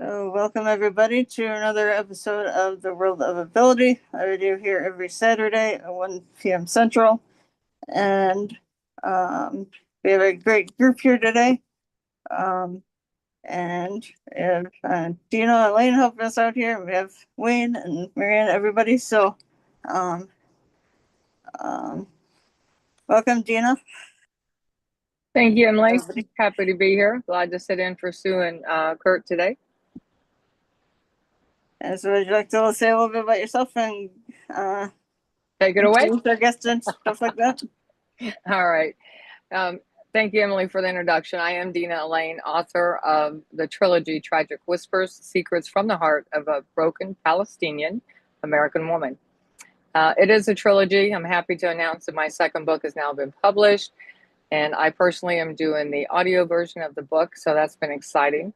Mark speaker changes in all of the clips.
Speaker 1: So, welcome everybody to another episode of the World of Ability. I do here every Saturday at 1 p.m. Central, and um, we have a great group here today. And we have Dina and Elaine helping us out here. We have Wayne and Marianne, everybody. So, um, um, welcome, Dina.
Speaker 2: Thank you, Emily.
Speaker 1: Everybody.
Speaker 2: Happy to be here. Glad to sit in for Sue and Kurt today.
Speaker 1: And so, would you like to say a little bit about yourself and
Speaker 2: Take it away.
Speaker 1: introduce our guests and stuff like that?
Speaker 2: All right. Thank you, Emily, for the introduction. I am Dina Elaine, author of the trilogy Tragic Whispers, Secrets from the Heart of a Broken Palestinian American Woman. It is a trilogy. I'm happy to announce that my second book has now been published, and I personally am doing the audio version of the book, so that's been exciting.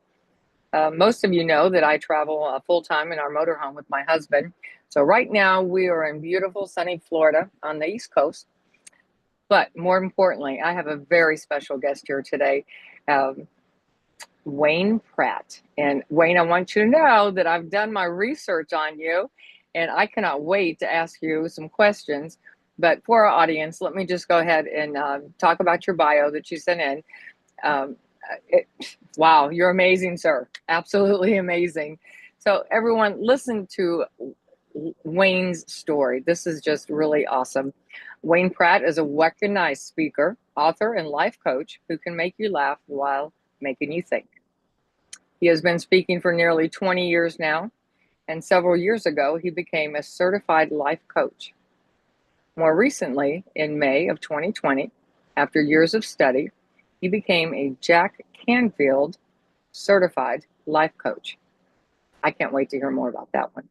Speaker 2: Most of you know that I travel full-time in our motorhome with my husband. So right now we are in beautiful sunny Florida on the East Coast. But more importantly, I have a very special guest here today, Wayne Pratt. And Wayne, I want you to know that I've done my research on you, and I cannot wait to ask you some questions. But for our audience, let me just go ahead and talk about your bio that you sent in. Um, wow, you're amazing, sir. Absolutely amazing. So, everyone, listen to Wayne's story. This is just really awesome. Wayne Pratt is a recognized speaker, author, and life coach who can make you laugh while making you think. He has been speaking for nearly 20 years now, and several years ago, he became a certified life coach. More recently, in May of 2020, after years of study, he became a Jack Canfield certified life coach. I can't wait to hear more about that one.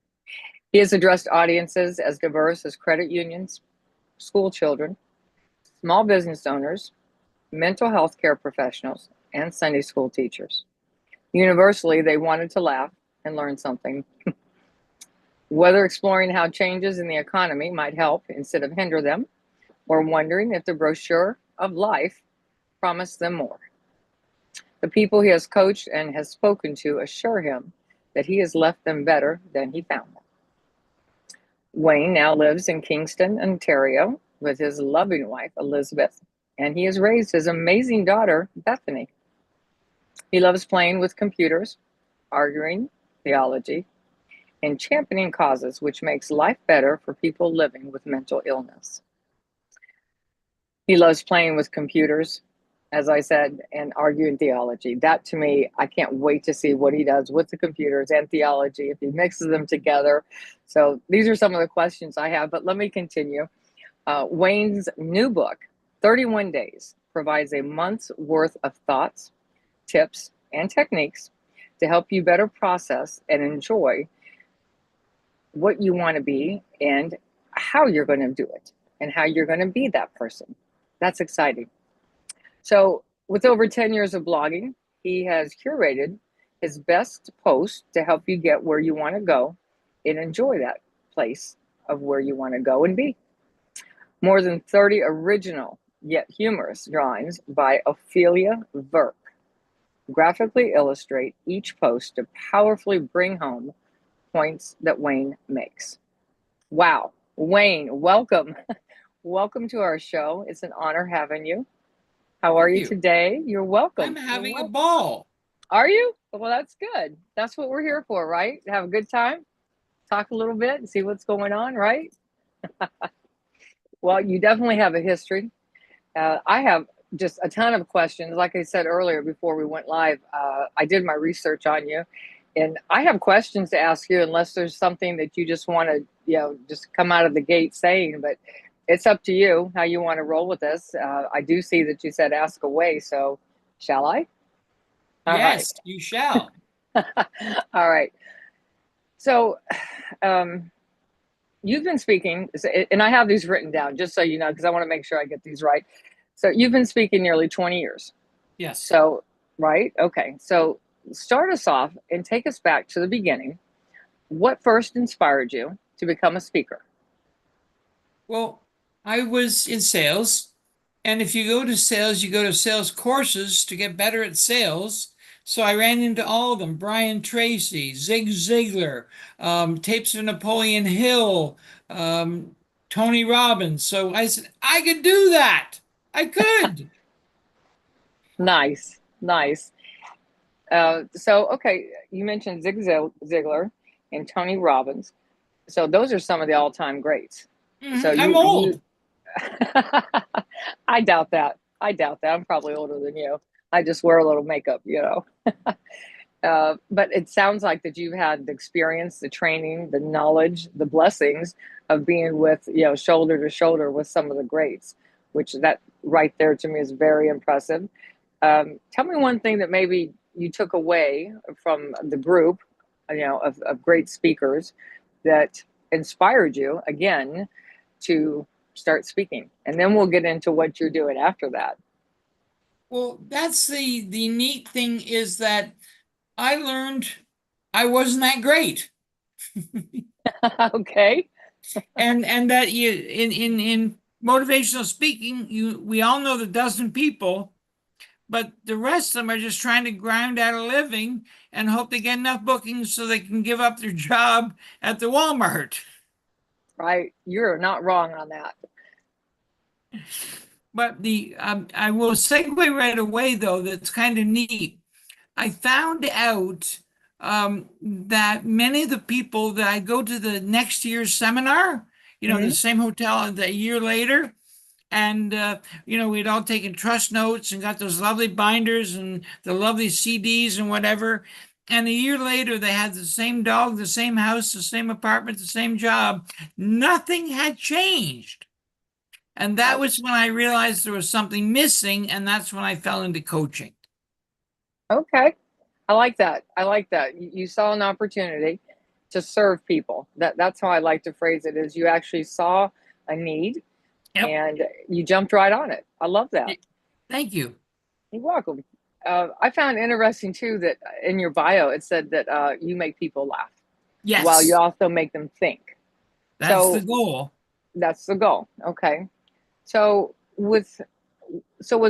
Speaker 2: He has addressed audiences as diverse as credit unions, school children, small business owners, mental health care professionals, and Sunday school teachers. Universally, they wanted to laugh and learn something. Whether exploring how changes in the economy might help instead of hinder them, or wondering if the brochure of life promised them more. The people he has coached and has spoken to assure him that he has left them better than he found them. Wayne now lives in Kingston, Ontario, with his loving wife, Elizabeth, and he has raised his amazing daughter, Bethany. He loves playing with computers, arguing theology, and championing causes which makes life better for people living with mental illness. He loves playing with computers, as I said, and arguing theology. That to me, I can't wait to see what he does with the computers and theology if he mixes them together. So these are some of the questions I have, but let me continue. Wayne's new book, 31 Days, provides a month's worth of thoughts, tips, and techniques to help you better process and enjoy what you want to be and how you're going to do it and how you're going to be that person. That's exciting. So, with over 10 years of blogging, he has curated his best posts to help you get where you want to go and enjoy that place of where you want to go and be. More than 30 original yet humorous drawings by Ophelia Verk graphically illustrate each post to powerfully bring home points that Wayne makes. Wow. Wayne, welcome. Welcome to our show. It's an honor having you. How are
Speaker 3: Thank
Speaker 2: you
Speaker 3: you.
Speaker 2: today? You're welcome.
Speaker 3: I'm
Speaker 2: You're
Speaker 3: having a
Speaker 2: welcome.
Speaker 3: ball.
Speaker 2: Are you? Well, that's good. That's what we're here for, right? Have a good time, talk a little bit, and see what's going on, right? Well, you definitely have a history. I have just a ton of questions. Like I said earlier before we went live, I did my research on you, and I have questions to ask you unless there's something that you just want to, just come out of the gate saying, but it's up to you how you want to roll with this. I do see that you said ask away, so shall I? All right.
Speaker 3: Yes, you shall.
Speaker 2: All right. So, um, you've been speaking, and I have these written down just so you know, because I want to make sure I get these right. So, you've been speaking nearly 20 years.
Speaker 3: Yes.
Speaker 2: So, right? Okay. So, start us off and take us back to the beginning. What first inspired you to become a speaker?
Speaker 3: Well, I was in sales, and if you go to sales, you go to sales courses to get better at sales. So I ran into all of them: Brian Tracy, Zig Ziglar, tapes of Napoleon Hill, um, Tony Robbins. So I said, I could do that. I could.
Speaker 2: Nice, nice. Okay, you mentioned Ziglar and Tony Robbins. So those are some of the all-time greats. So
Speaker 3: I'm old.
Speaker 2: I doubt that. I doubt that. I'm probably older than you. I just wear a little makeup, you know. But it sounds like that you've had the experience, the training, the knowledge, the blessings of being with, shoulder to shoulder with some of the greats, which that right there to me is very impressive. Tell me one thing that maybe you took away from the group, of great speakers that inspired you again to start speaking, and then we'll get into what you're doing after that.
Speaker 3: Well, that's the neat thing, is that I learned I wasn't that great.
Speaker 2: Okay.
Speaker 3: And that you in motivational speaking, we all know the dozen people, but the rest of them are just trying to grind out a living and hope they get enough bookings so they can give up their job at the Walmart.
Speaker 2: Right, you're not wrong on that.
Speaker 3: But I will segue right away, though. That's kind of neat. I found out that many of the people that I go to the next year's seminar,
Speaker 2: Mhm.
Speaker 3: the same hotel a year later, and we'd all taken trust notes and got those lovely binders and the lovely CDs and whatever. And a year later, they had the same dog, the same house, the same apartment, the same job. Nothing had changed. And that was when I realized there was something missing, and that's when I fell into coaching.
Speaker 2: Okay, I like that. I like that. You saw an opportunity to serve people. That's how I like to phrase it, is you actually saw a need.
Speaker 3: Yep.
Speaker 2: And you jumped right on it. I love that.
Speaker 3: Thank you.
Speaker 2: You're welcome. I found it interesting too that in your bio it said that you make people laugh.
Speaker 3: Yes.
Speaker 2: While you also make them think.
Speaker 3: That's the goal.
Speaker 2: That's the goal. Okay. So was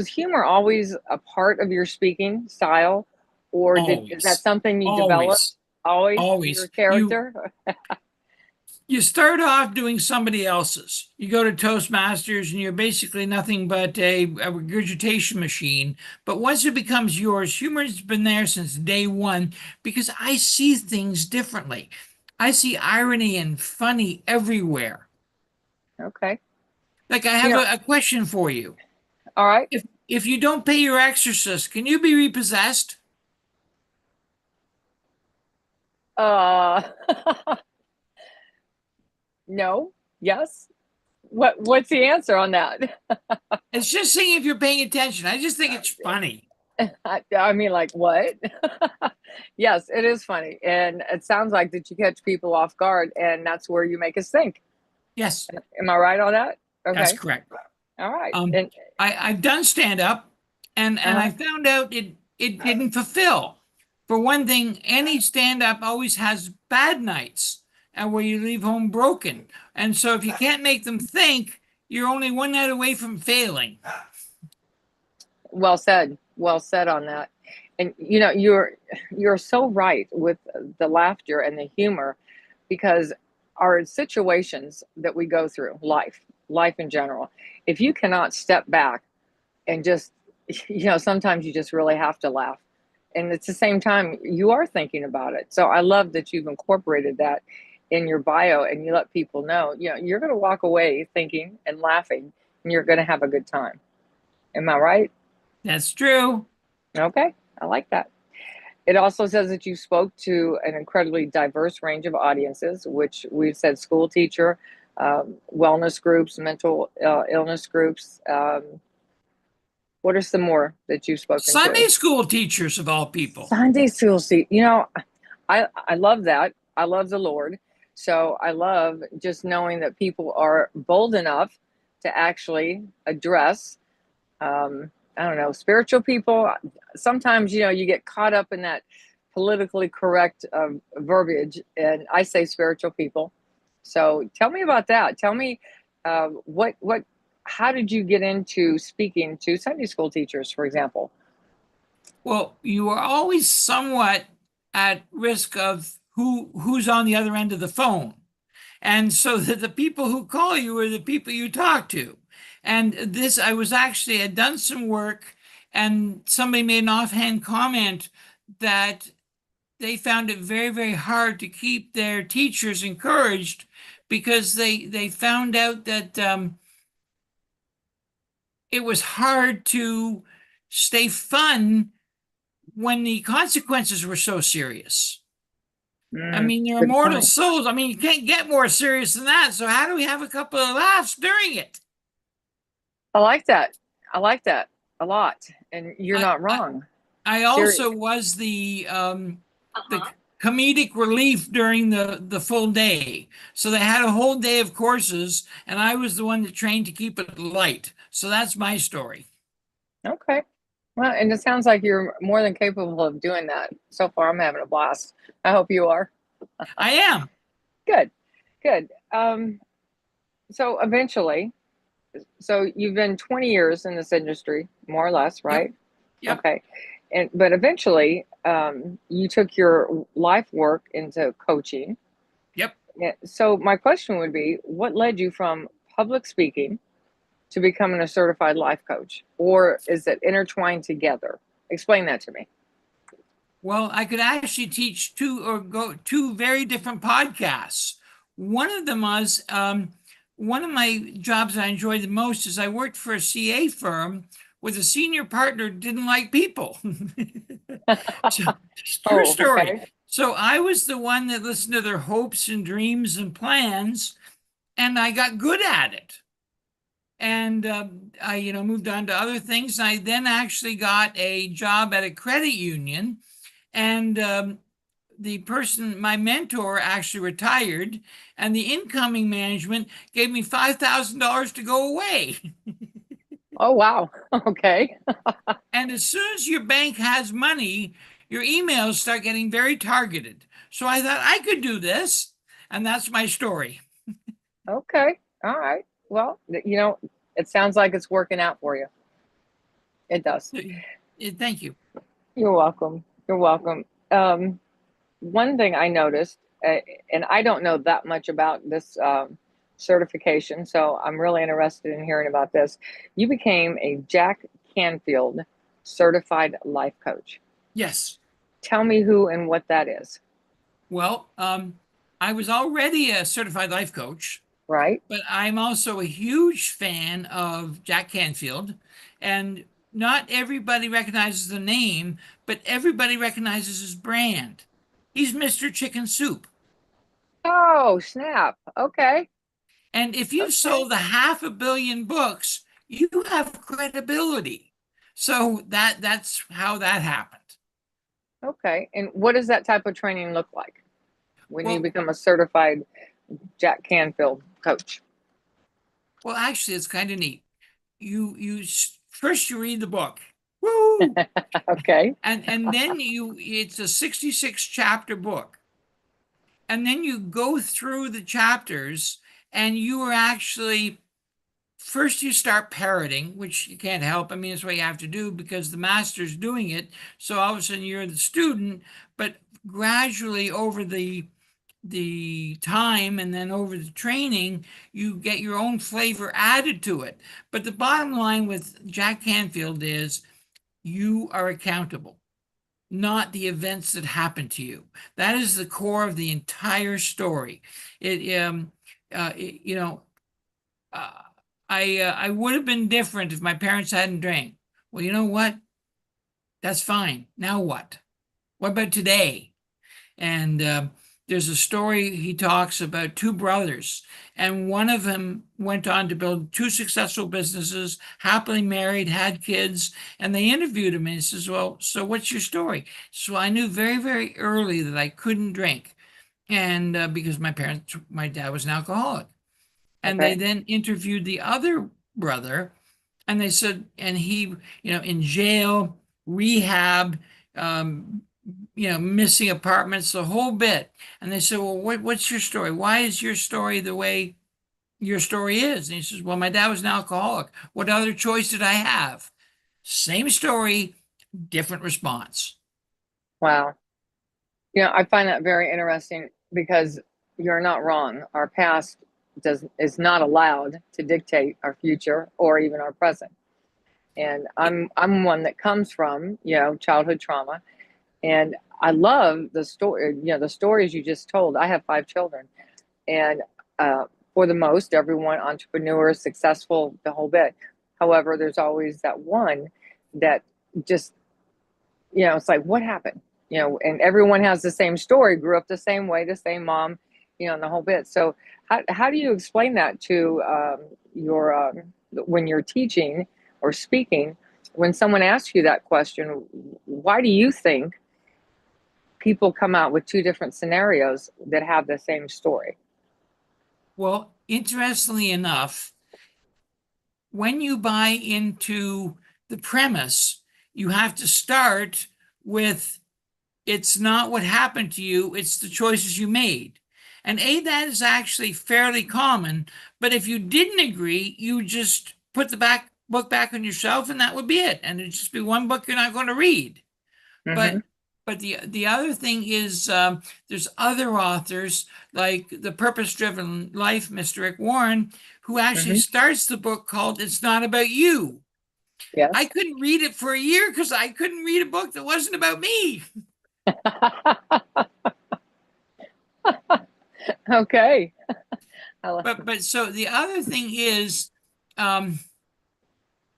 Speaker 2: humor always a part of your speaking style, or is that something you developed? Always. Your character?
Speaker 3: You start off doing somebody else's. You go to Toastmasters and you're basically nothing but a regurgitation machine. But once it becomes yours, humor's been there since day one, because I see things differently. I see irony and funny everywhere.
Speaker 2: Okay.
Speaker 3: Like, I have a question for you.
Speaker 2: All right.
Speaker 3: If you don't pay your exorcist, can you be repossessed?
Speaker 2: No. Yes. What's the answer on that?
Speaker 3: It's just saying, if you're paying attention. I just think it's funny.
Speaker 2: I mean, like, what? Yes, it is funny. And it sounds like that you catch people off guard, and that's where you make us think.
Speaker 3: Yes.
Speaker 2: Am I right on that? Okay.
Speaker 3: That's correct.
Speaker 2: All right.
Speaker 3: I've done stand up, and I found out it didn't fulfill. For one thing, any stand up always has bad nights, and where you leave home broken. And so if you can't make them think, you're only one night away from failing.
Speaker 2: Well said. Well said on that. And you're so right with the laughter and the humor, because our situations that we go through, life in general, if you cannot step back and just, sometimes you just really have to laugh. And at the same time, you are thinking about it. So I love that you've incorporated that in your bio, and you let people know, you're going to walk away thinking and laughing, and you're going to have a good time. Am I right?
Speaker 3: That's true.
Speaker 2: Okay, I like that. It also says that you spoke to an incredibly diverse range of audiences, which we've said: school teacher, wellness groups, mental illness groups. What are some more that you've spoken to?
Speaker 3: Sunday school teachers, of all people.
Speaker 2: Sunday school, I love that. I love the Lord. So I love just knowing that people are bold enough to actually address, I don't know, spiritual people. Sometimes, you get caught up in that politically correct verbiage, and I say spiritual people. So tell me about that. Tell me how did you get into speaking to Sunday school teachers, for example?
Speaker 3: Well, you are always somewhat at risk of who's on the other end of the phone. And so that the people who call you are the people you talk to. And this, I was actually, had done some work, and somebody made an offhand comment that they found it very, very hard to keep their teachers encouraged because they found out that it was hard to stay fun when the consequences were so serious. I mean, they're
Speaker 2: Good
Speaker 3: immortal
Speaker 2: point.
Speaker 3: souls. I mean, you can't get more serious than that. So how do we have a couple of laughs during it?
Speaker 2: I like that. I like that a lot. And you're
Speaker 3: I-
Speaker 2: not wrong.
Speaker 3: I also was the comedic relief during the full day. So they had a whole day of courses, and I was the one that trained to keep it light. So that's my story.
Speaker 2: Okay. Well, and it sounds like you're more than capable of doing that. So far, I'm having a blast. I hope you are.
Speaker 3: I am.
Speaker 2: Good. Good. So eventually, so you've been 20 years in this industry, more or less, right?
Speaker 3: Yep.
Speaker 2: Okay. But eventually, you took your life work into coaching.
Speaker 3: Yep.
Speaker 2: Yeah, so my question would be, what led you from public speaking to becoming a certified life coach? Or is it intertwined together? Explain that to me.
Speaker 3: Well, I could actually teach two very different podcasts. One of them was one of my jobs I enjoyed the most is I worked for a CA firm with a senior partner who didn't like people. So, true story.
Speaker 2: Okay.
Speaker 3: So I was the one that listened to their hopes and dreams and plans, and I got good at it. And I, moved on to other things. I then actually got a job at a credit union, and the person, my mentor, actually retired, and the incoming management gave me $5,000 to go away.
Speaker 2: Oh, wow. Okay.
Speaker 3: And as soon as your bank has money, your emails start getting very targeted. So I thought I could do this, and that's my story.
Speaker 2: Okay. All right. Well, it sounds like it's working out for you. It does.
Speaker 3: Thank you.
Speaker 2: You're welcome. You're welcome. One thing I noticed, and I don't know that much about this certification, so I'm really interested in hearing about this. You became a Jack Canfield certified life coach.
Speaker 3: Yes.
Speaker 2: Tell me who and what that is.
Speaker 3: Well, I was already a certified life coach,
Speaker 2: Right?
Speaker 3: but I'm also a huge fan of Jack Canfield, and not everybody recognizes the name, but everybody recognizes his brand. He's Mr. Chicken Soup.
Speaker 2: Oh, snap. Okay.
Speaker 3: And if you've
Speaker 2: Okay.
Speaker 3: sold 500 million books, you have credibility. So that's how that happened.
Speaker 2: Okay. And what does that type of training look like when you
Speaker 3: Well-
Speaker 2: become a certified Jack Canfield coach?
Speaker 3: Well, actually, it's kind of neat. First you read the book. Woo!
Speaker 2: Okay.
Speaker 3: And then it's a 66 chapter book. And then you go through the chapters, and you are actually first you start parroting, which you can't help. I mean, it's what you have to do because the master's doing it. So all of a sudden you're the student, but gradually over the time and then over the training, you get your own flavor added to it. But the bottom line with Jack Canfield is you are accountable, not the events that happen to you. That is the core of the entire story. I would have been different if my parents hadn't drank. Well, you know what? That's fine. Now what? What about today? And there's a story he talks about two brothers, and one of them went on to build two successful businesses, happily married, had kids, and they interviewed him, and he says, well, so what's your story? So I knew very, very early that I couldn't drink, and because my dad was an alcoholic. And
Speaker 2: Okay.
Speaker 3: they then interviewed the other brother, and they said, and he, in jail, rehab, missing apartments, the whole bit. And they said, well, what's your story? Why is your story the way your story is? And he says, well, my dad was an alcoholic. What other choice did I have? Same story, different response.
Speaker 2: Wow. You know, I find that very interesting because you're not wrong. Our past is not allowed to dictate our future or even our present. And I'm one that comes from, you know, childhood trauma. And I love the story, you know, the stories you just told. I have 5 children. And for the most, everyone, entrepreneur, successful, the whole bit. However, there's always that one that just, you know, it's like, what happened? You know, and everyone has the same story, grew up the same way, the same mom, you know, and the whole bit. So how do you explain that to your when you're teaching or speaking, when someone asks you that question, why do you think people come out with 2 different scenarios that have the same story?
Speaker 3: Well, interestingly enough, when you buy into the premise, you have to start with it's not what happened to you, it's the choices you made. And that is actually fairly common. But if you didn't agree, you just put the book back on your shelf, and that would be it. And it'd just be one book you're not going to read.
Speaker 2: Mm-hmm.
Speaker 3: But the other thing is there's other authors like The Purpose-Driven Life, Mr. Rick Warren, who actually starts the book called It's Not About You.
Speaker 2: Yes.
Speaker 3: I couldn't read it for a year because I couldn't read a book that wasn't about me.
Speaker 2: Okay.
Speaker 3: But so the other thing is,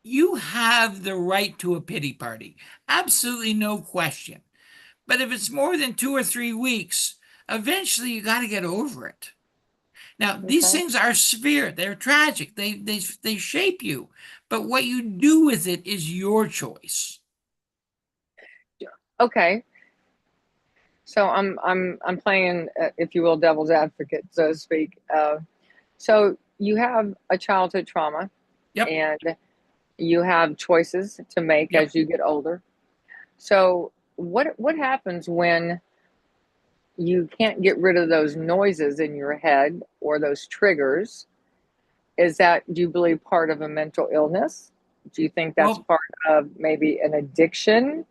Speaker 3: you have the right to a pity party. Absolutely no question. But if it's more than 2 or 3 weeks, eventually you got to get over it. Now, these
Speaker 2: Okay.
Speaker 3: things are severe. They're tragic. They shape you. But what you do with it is your choice.
Speaker 2: Okay. So I'm playing, if you will, devil's advocate, so to speak. So you have a childhood trauma,
Speaker 3: Yep.
Speaker 2: and you have choices to make
Speaker 3: Yep.
Speaker 2: as you get older. So what happens when you can't get rid of those noises in your head or those triggers? Is that, do you believe, part of a mental illness? Do you think that's
Speaker 3: Well,
Speaker 2: part of maybe an addiction?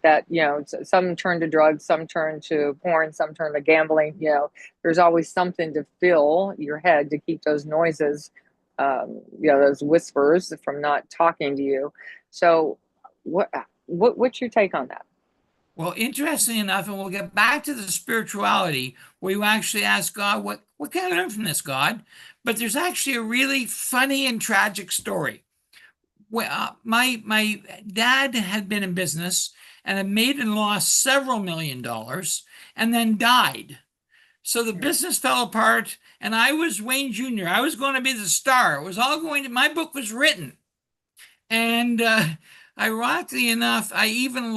Speaker 2: That, you know, some turn to drugs, some turn to porn, some turn to gambling. You know, there's always something to fill your head to keep those noises, you know, those whispers from not talking to you. So what's your take on that?
Speaker 3: well, interesting enough, and we'll get back to the spirituality where you actually ask God, what can I learn from this, God? But there's actually a really funny and tragic story. Well, my dad had been in business and had made and lost several $1,000,000 and then died. So the business fell apart, and I was Wayne Jr. I was going to be the star. It was all going to, my book was written. And ironically enough, I even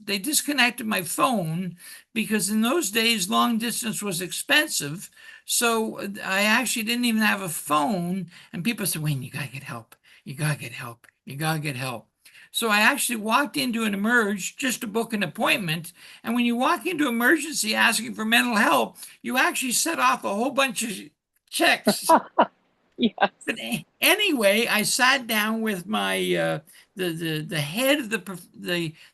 Speaker 3: they disconnected my phone because in those days, long distance was expensive. So I actually didn't even have a phone. And people said, Wayne, you got to get help. You got to get help. You got to get help. So I actually walked into an Emerge just to book an appointment. And when you walk into emergency asking for mental help, you actually set off a whole bunch of checks.
Speaker 2: Yes.
Speaker 3: But anyway, I sat down with my the head of the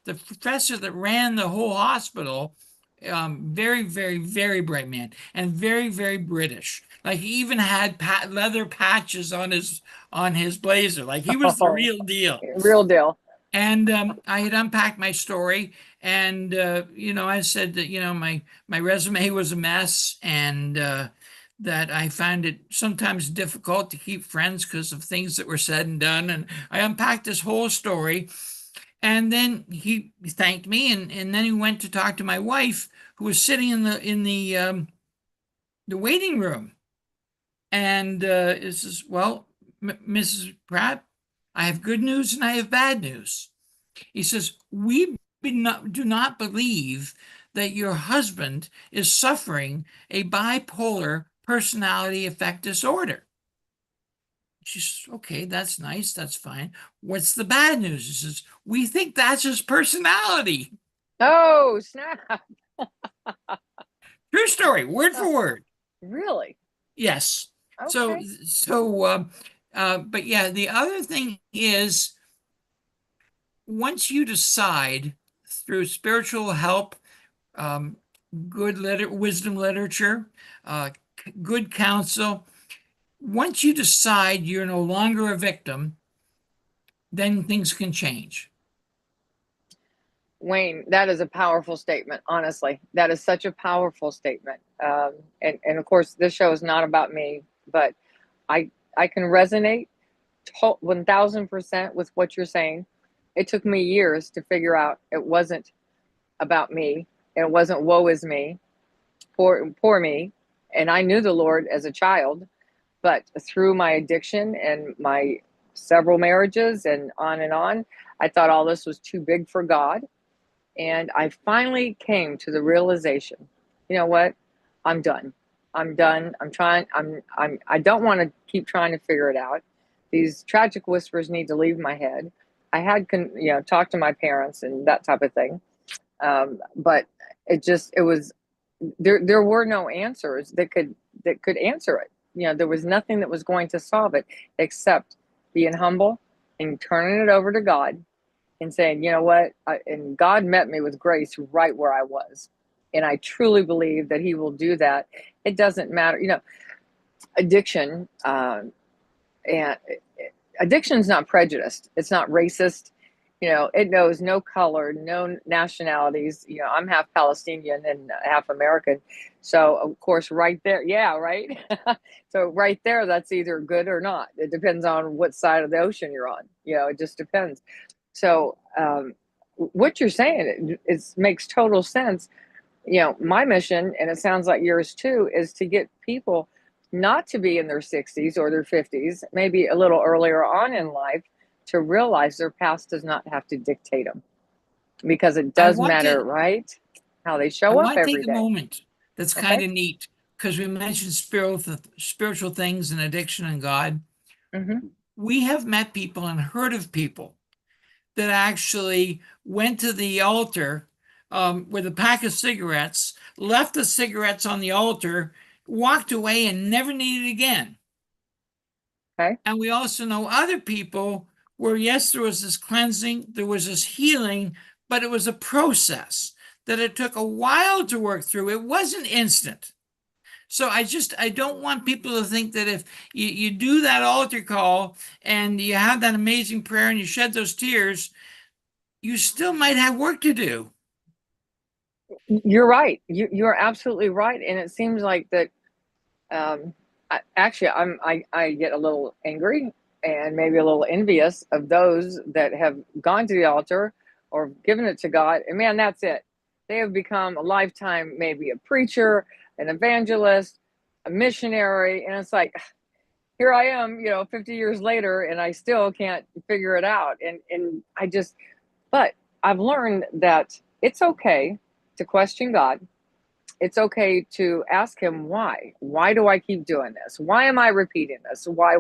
Speaker 3: professor that ran the whole hospital. Very, very, very bright man, and very, very British. Like he even had leather patches on his blazer. Like he was the real deal.
Speaker 2: Real deal.
Speaker 3: And I had unpacked my story, and you know, I said that, you know, my resume was a mess, and that I found it sometimes difficult to keep friends because of things that were said and done. And I unpacked this whole story, and then he thanked me, and then he went to talk to my wife, who was sitting in the waiting room, and it says, "Well, Mrs. Pratt, I have good news and I have bad news." He says, "We do not believe that your husband is suffering a bipolar personality affect disorder." She says, "Okay, that's nice. That's fine. What's the bad news?" He says, "We think that's his personality."
Speaker 2: Oh, snap.
Speaker 3: True story, word for word.
Speaker 2: Really?
Speaker 3: Yes. So,
Speaker 2: Okay.
Speaker 3: but yeah, the other thing is once you decide through spiritual help, um, wisdom literature, good counsel, once you decide you're no longer a victim, then things can change.
Speaker 2: Wayne, that is a powerful statement. Honestly, that is such a powerful statement. And of course, this show is not about me, but I I can resonate 1000% with what you're saying. It took me years to figure out it wasn't about me. It wasn't woe is me, poor me. And I knew the Lord as a child, but through my addiction and my several marriages and on, I thought all this was too big for God. And I finally came to the realization, you know what? I'm done. I'm done. I don't want to keep trying to figure it out. These tragic whispers need to leave my head. I had, talked to my parents and that type of thing. But it was, there were no answers that could answer it. There was nothing that was going to solve it except being humble and turning it over to God and saying, you know what? And God met me with grace right where I was. And I truly believe that He will do that. It doesn't matter. Addiction, and addiction is not prejudiced. It's not racist. It knows no color, no nationalities. I'm half Palestinian and half American. So, of course, right there. Yeah, right. So, right there, that's either good or not. It depends on what side of the ocean you're on. It just depends. So, what you're saying makes total sense. My mission, and it sounds like yours too, is to get people not to be in their 60s or their 50s, maybe a little earlier on in life, to realize their past does not have to dictate them, because it does matter, right? How they
Speaker 3: I
Speaker 2: show up
Speaker 3: want to
Speaker 2: every
Speaker 3: take a
Speaker 2: day.
Speaker 3: moment that's kind
Speaker 2: Okay.
Speaker 3: of neat because we mentioned spiritual things and addiction and God.
Speaker 2: Mm-hmm.
Speaker 3: We have met people and heard of people that actually went to the altar with a pack of cigarettes, left the cigarettes on the altar, walked away, and never needed it again.
Speaker 2: Okay.
Speaker 3: And we also know other people where, yes, there was this cleansing, there was this healing, but it was a process that it took a while to work through. It wasn't instant. So I don't want people to think that if you do that altar call and you have that amazing prayer and you shed those tears, you still might have work to do.
Speaker 2: You're right. You're absolutely right. And it seems like that. Actually, I get a little angry and maybe a little envious of those that have gone to the altar or given it to God, and man, that's it. They have become a lifetime, maybe a preacher, an evangelist, a missionary, and it's like, here I am, 50 years later, and I still can't figure it out. And but I've learned that it's okay to question God. It's okay to ask Him why. Why do I keep doing this? Why am I repeating this? Why?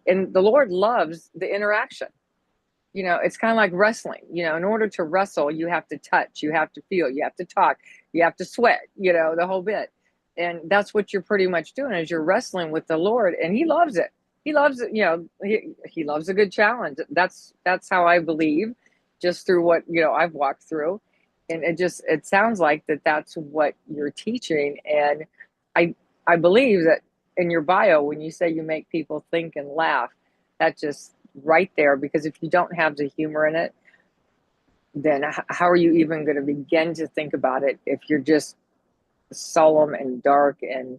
Speaker 2: And the Lord loves the interaction. It's kind of like wrestling. In order to wrestle, you have to touch, you have to feel, you have to talk, you have to sweat, the whole bit. And that's what you're pretty much doing, is you're wrestling with the Lord, and He loves it. He loves it. He loves a good challenge. That's how I believe, just through what, I've walked through. And it sounds like that's what you're teaching. And I believe that in your bio, when you say you make people think and laugh, that just right there, because if you don't have the humor in it, then how are you even going to begin to think about it if you're just solemn and dark and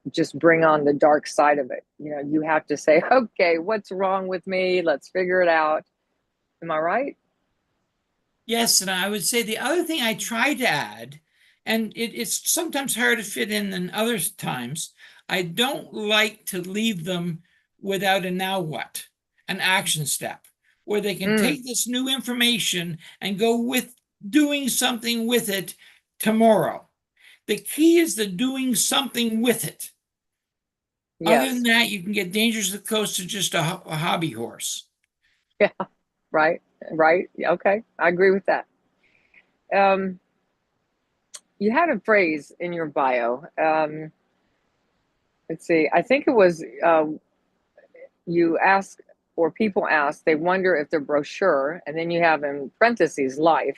Speaker 2: just bring on the dark side of it? You have to say, okay, what's wrong with me? Let's figure it out. Am I right?
Speaker 3: Yes, and I would say the other thing I try to add, and it's sometimes hard to fit in than other times, I don't like to leave them without a now what, an action step, where they can take this new information and go with doing something with it tomorrow. The key is the doing something with it. Other than
Speaker 2: Yes.
Speaker 3: that, you can get dangerously close to just a hobby horse.
Speaker 2: Yeah. Right. Okay. I agree with that. You had a phrase in your bio. Let's see. I think it was you asked or people ask, they wonder if the brochure, and then you have in parentheses life,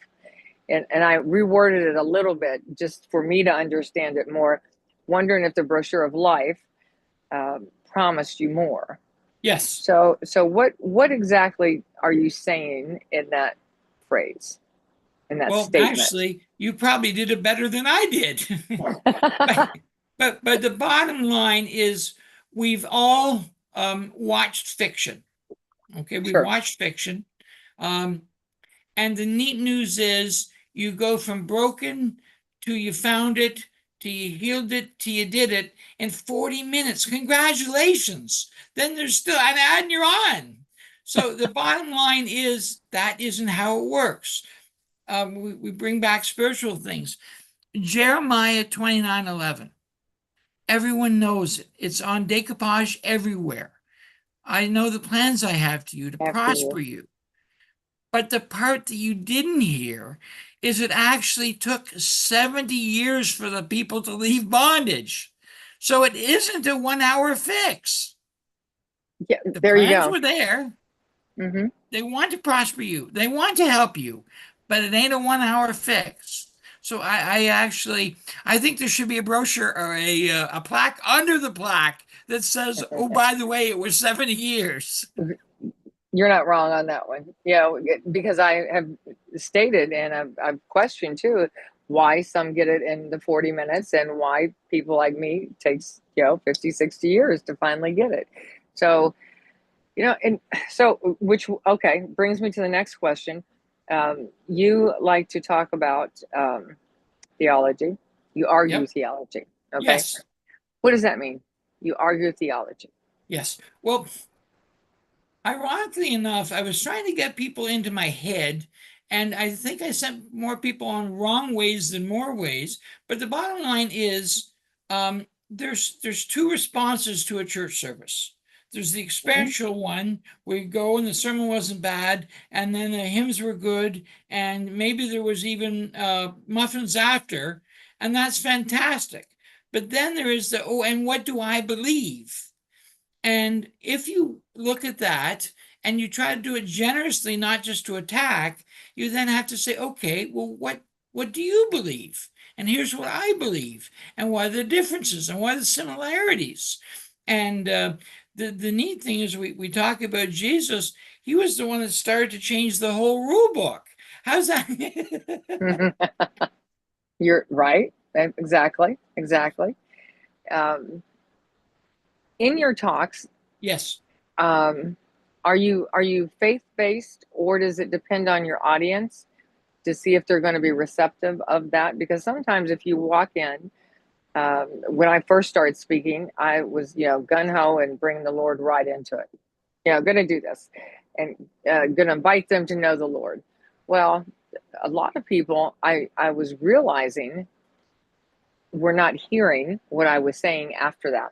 Speaker 2: and I reworded it a little bit just for me to understand it more, wondering if the brochure of life promised you more.
Speaker 3: Yes.
Speaker 2: So what exactly are you saying in that phrase, in that
Speaker 3: Well,
Speaker 2: statement?
Speaker 3: actually, you probably did it better than I did. But the bottom line is we've all watched fiction. Okay, we
Speaker 2: Sure.
Speaker 3: watched fiction. And the neat news is you go from broken to you found it, to you healed it, to you did it in 40 minutes. Congratulations. Then there's still and you're on. So the bottom line is that isn't how it works. We bring back spiritual things. Jeremiah 29:11. Everyone knows it. It's on decoupage everywhere. I know the plans I have to you to
Speaker 2: After
Speaker 3: prosper you. But the part that you didn't hear is it actually took 70 years for the people to leave bondage. So it isn't a 1 hour fix.
Speaker 2: Yeah,
Speaker 3: The
Speaker 2: there you
Speaker 3: plans
Speaker 2: go.
Speaker 3: were there.
Speaker 2: Mm-hmm.
Speaker 3: They want to prosper you. They want to help you, but it ain't a 1 hour fix. So I think there should be a brochure or a plaque under the plaque that says, "Oh, by the way, it was 70 years."
Speaker 2: You're not wrong on that one. Because I have stated and I've questioned too why some get it in the 40 minutes and why people like me takes 50, 60 years to finally get it. So and so okay, brings me to the next question. You like to talk about theology. You argue
Speaker 3: Yep.
Speaker 2: theology. Okay.
Speaker 3: Yes.
Speaker 2: What does that mean? You argue theology.
Speaker 3: Yes. Well, ironically enough, I was trying to get people into my head, and I think I sent more people on wrong ways than more ways. But the bottom line is, there's two responses to a church service. There's the experiential one where you go and the sermon wasn't bad, and then the hymns were good, and maybe there was even muffins after, and that's fantastic. But then there is and what do I believe? And if you look at that and you try to do it generously, not just to attack, you then have to say, okay, well, what do you believe? And here's what I believe, and what are the differences, and what are the similarities? And the neat thing is we talk about Jesus. He was the one that started to change the whole rule book. How's that?
Speaker 2: You're right. Exactly. In your talks,
Speaker 3: Yes.
Speaker 2: are you faith-based, or does it depend on your audience to see if they're going to be receptive of that? Because sometimes if you walk in, when I first started speaking, I was gung-ho and bring the Lord right into it. Going to do this and going to invite them to know the Lord. Well, a lot of people, I was realizing, were not hearing what I was saying after that,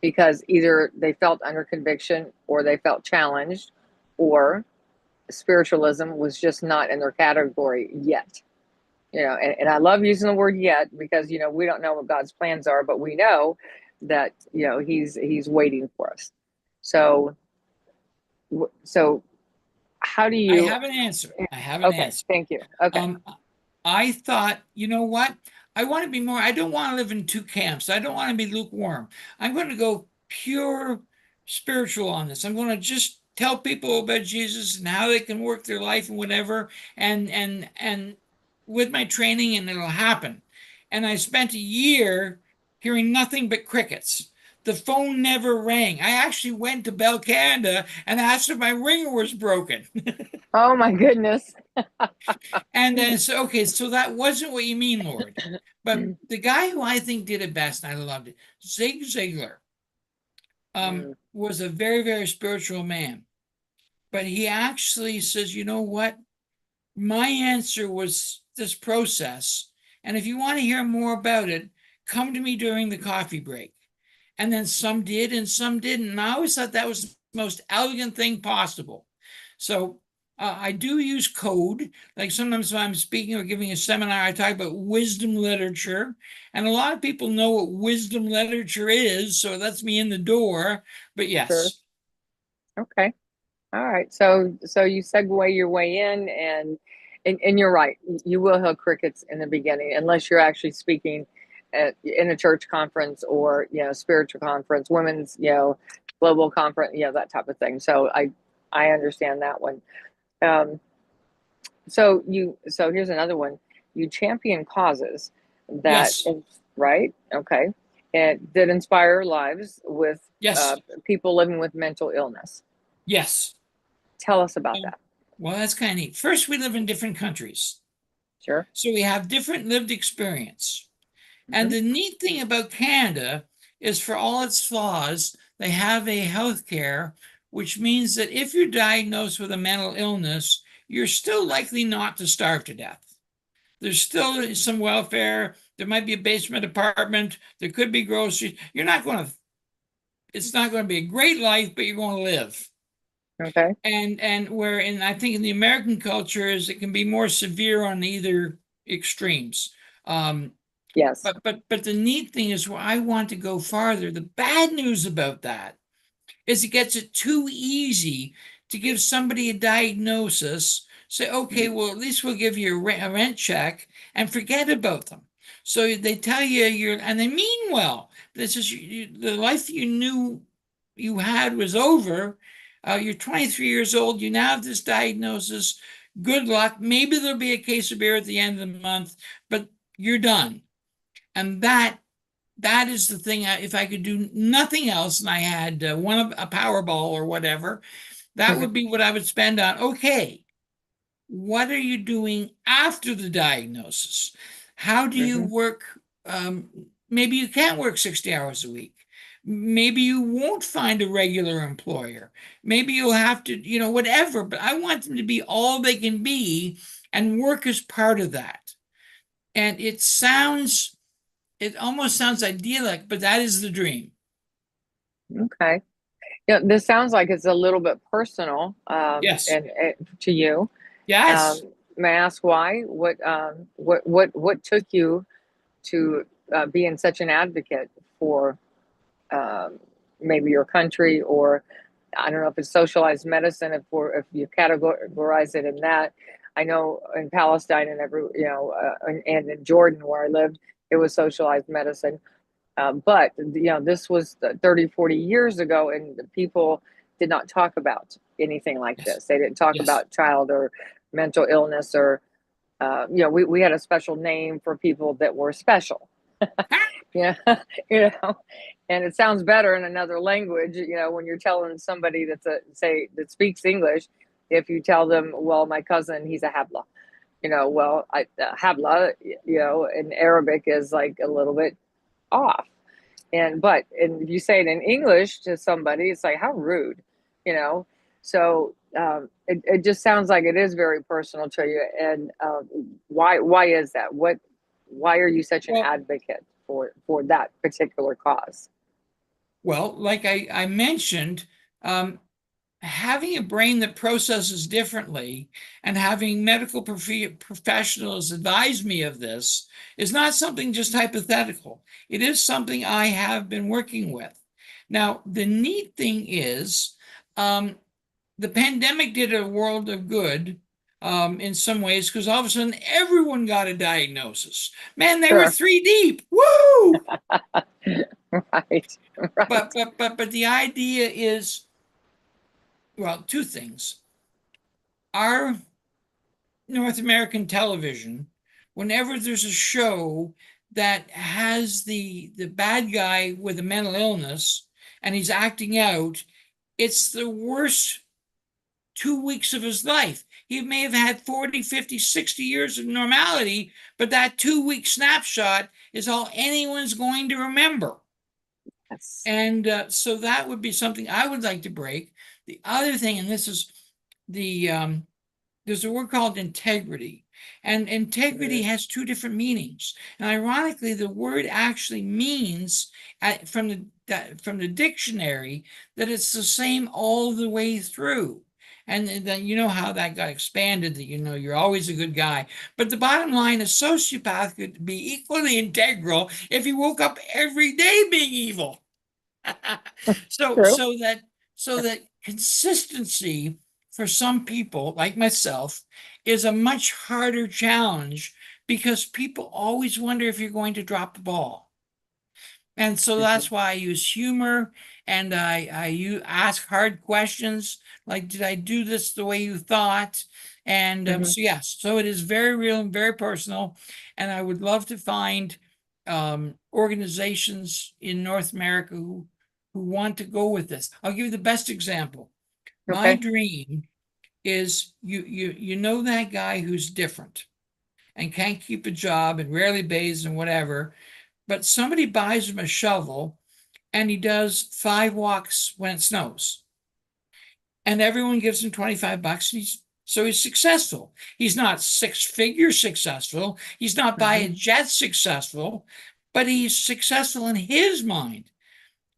Speaker 2: because either they felt under conviction, or they felt challenged, or spiritualism was just not in their category yet. And I love using the word yet, because we don't know what God's plans are, but we know that he's waiting for us. So how do you?
Speaker 3: I have an answer.
Speaker 2: Okay, thank you. Okay.
Speaker 3: I thought, you know what? I want to be more, I don't want to live in two camps. I don't want to be lukewarm. I'm going to go pure spiritual on this. I'm going to just tell people about Jesus and how they can work their life and whatever, and with my training, and it'll happen. And I spent a year hearing nothing but crickets. The phone never rang. I actually went to Bell Canada and asked if my ringer was broken.
Speaker 2: Oh my goodness.
Speaker 3: And then so that wasn't what you mean, Lord. But the guy who I think did it best, and I loved it, Zig Ziglar, was a very, very spiritual man. But he actually says, you know what? My answer was this process. And if you want to hear more about it, come to me during the coffee break. And then some did and some didn't. And I always thought that was the most elegant thing possible. So I do use code. Like sometimes when I'm speaking or giving a seminar, I talk about wisdom literature. And a lot of people know what wisdom literature is. So it lets me in the door. But yes.
Speaker 2: Sure. Okay. All right. So you segue your way in, and you're right. You will have crickets in the beginning unless you're actually speaking in a church conference or spiritual conference, women's global conference, that type of thing. So I understand that one. Um, so here's another one. You champion causes that
Speaker 3: Yes.
Speaker 2: right, okay, and that inspire lives with
Speaker 3: Yes.
Speaker 2: people living with mental illness.
Speaker 3: Yes.
Speaker 2: Tell us about
Speaker 3: Um,
Speaker 2: that.
Speaker 3: Well, that's kind of neat. First, we live in different countries,
Speaker 2: Sure.
Speaker 3: so we have different lived experience. And
Speaker 2: Hmm.
Speaker 3: the neat thing about Canada is, for all its flaws, they have a health care, which means that if you're diagnosed with a mental illness, you're still likely not to starve to death. There's still some welfare. There might be a basement apartment. There could be groceries. It's not going to be a great life, but you're going to live.
Speaker 2: Okay.
Speaker 3: And where I think in the American culture is it can be more severe on either extremes. Um,
Speaker 2: Yes.
Speaker 3: but the neat thing is, where I want to go farther. The bad news about that is it gets it too easy to give somebody a diagnosis, say, okay, well, at least we'll give you a rent check and forget about them. So they tell you and they mean well. This is the life you knew you had was over. You're 23 years old. You now have this diagnosis. Good luck. Maybe there'll be a case of beer at the end of the month, but you're done. And that is the thing. If I could do nothing else and I had a Powerball or whatever, that would be what I would spend on. Okay, what are you doing after the diagnosis? How do you
Speaker 2: Hmm.
Speaker 3: work? Maybe you can't work 60 hours a week. Maybe you won't find a regular employer. Maybe you'll have to, whatever. But I want them to be all they can be, and work is part of that. And it almost sounds idyllic, but that is the dream.
Speaker 2: Okay. This sounds like it's a little bit personal,
Speaker 3: Yes.
Speaker 2: and to you.
Speaker 3: Yes.
Speaker 2: May I ask why? What took you to being such an advocate for um, maybe your country, or I don't know if it's socialized medicine, if you categorize it in that. I know in Palestine and and in Jordan where I lived, it was socialized medicine. But this was 30, 40 years ago, and the people did not talk about anything like
Speaker 3: Yes.
Speaker 2: this. They didn't talk
Speaker 3: Yes.
Speaker 2: about child or mental illness, or we had a special name for people that were special. Yeah, and it sounds better in another language. When you're telling somebody that speaks English, if you tell them, well, my cousin, he's a habla, habla, in Arabic is like a little bit off. And if you say it in English to somebody, it's like, how rude, you know? So it just sounds like it is very personal to you. And why is that? Why are you such an
Speaker 3: Well,
Speaker 2: advocate for that particular cause?
Speaker 3: well, like I mentioned, having a brain that processes differently and having medical professionals advise me of this is not something just hypothetical. It is something I have been working with. Now, the neat thing is, the pandemic did a world of good in some ways, because all of a sudden everyone got a diagnosis. Man, they were
Speaker 2: Sure.
Speaker 3: 3 deep. Woo!
Speaker 2: Right. Right.
Speaker 3: But the idea is, well, two things. Our North American television, whenever there's a show that has the bad guy with a mental illness and he's acting out, it's the worst 2 weeks of his life. He may have had 40, 50, 60 years of normality, but that 2 week snapshot is all anyone's going to remember.
Speaker 2: Yes.
Speaker 3: And so that would be something I would like to break. The other thing, and this is there's a word called integrity. And integrity has two different meanings. And ironically, the word actually means, from the dictionary, that it's the same all the way through. And then how that got expanded, that you're always a good guy. But the bottom line, a sociopath could be equally integral if he woke up every day being evil. so
Speaker 2: True.
Speaker 3: so that So that consistency for some people, like myself, is a much harder challenge because people always wonder if you're going to drop the ball. And so that's why I use humor and you ask hard questions like, did I do this the way you thought? And
Speaker 2: Mhm.
Speaker 3: so, yes, so it is very real and very personal. And I would love to find organizations in North America who want to go with this. I'll give you the best example. My
Speaker 2: Okay.
Speaker 3: dream is you know that guy who's different and can't keep a job and rarely bathes and whatever, but somebody buys him a shovel and he does 5 walks when it snows. And everyone gives him 25 bucks. And he's successful. He's not six-figure successful. He's not by a jet successful, but he's successful in his mind.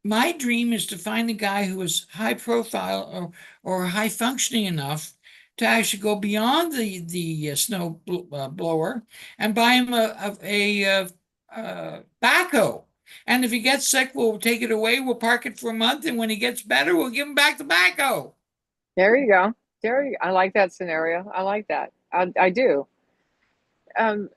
Speaker 3: My dream is to find a guy who is high profile or high functioning enough to actually go beyond the snow blower and buy him a backhoe. And if he gets sick, we'll take it away. We'll park it for a month, and when he gets better, we'll give him back the backhoe.
Speaker 2: There you go. I like that scenario. I like that. I do. Um,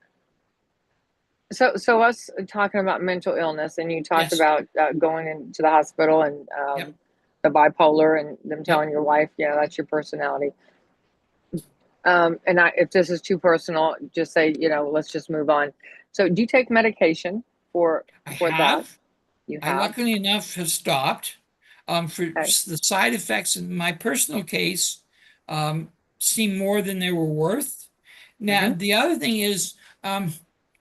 Speaker 2: so us talking about mental illness, and you talked
Speaker 3: Yes.
Speaker 2: about going into the hospital and
Speaker 3: Yep.
Speaker 2: the bipolar, and them telling your wife, yeah, that's your personality. If this is too personal, just say, let's just move on. So, do you take medication for
Speaker 3: I
Speaker 2: for that?
Speaker 3: have.
Speaker 2: You
Speaker 3: I
Speaker 2: have.
Speaker 3: luckily enough have stopped. For
Speaker 2: Okay.
Speaker 3: the side effects in my personal case, seem more than they were worth. Now,
Speaker 2: Hmm.
Speaker 3: the other thing is,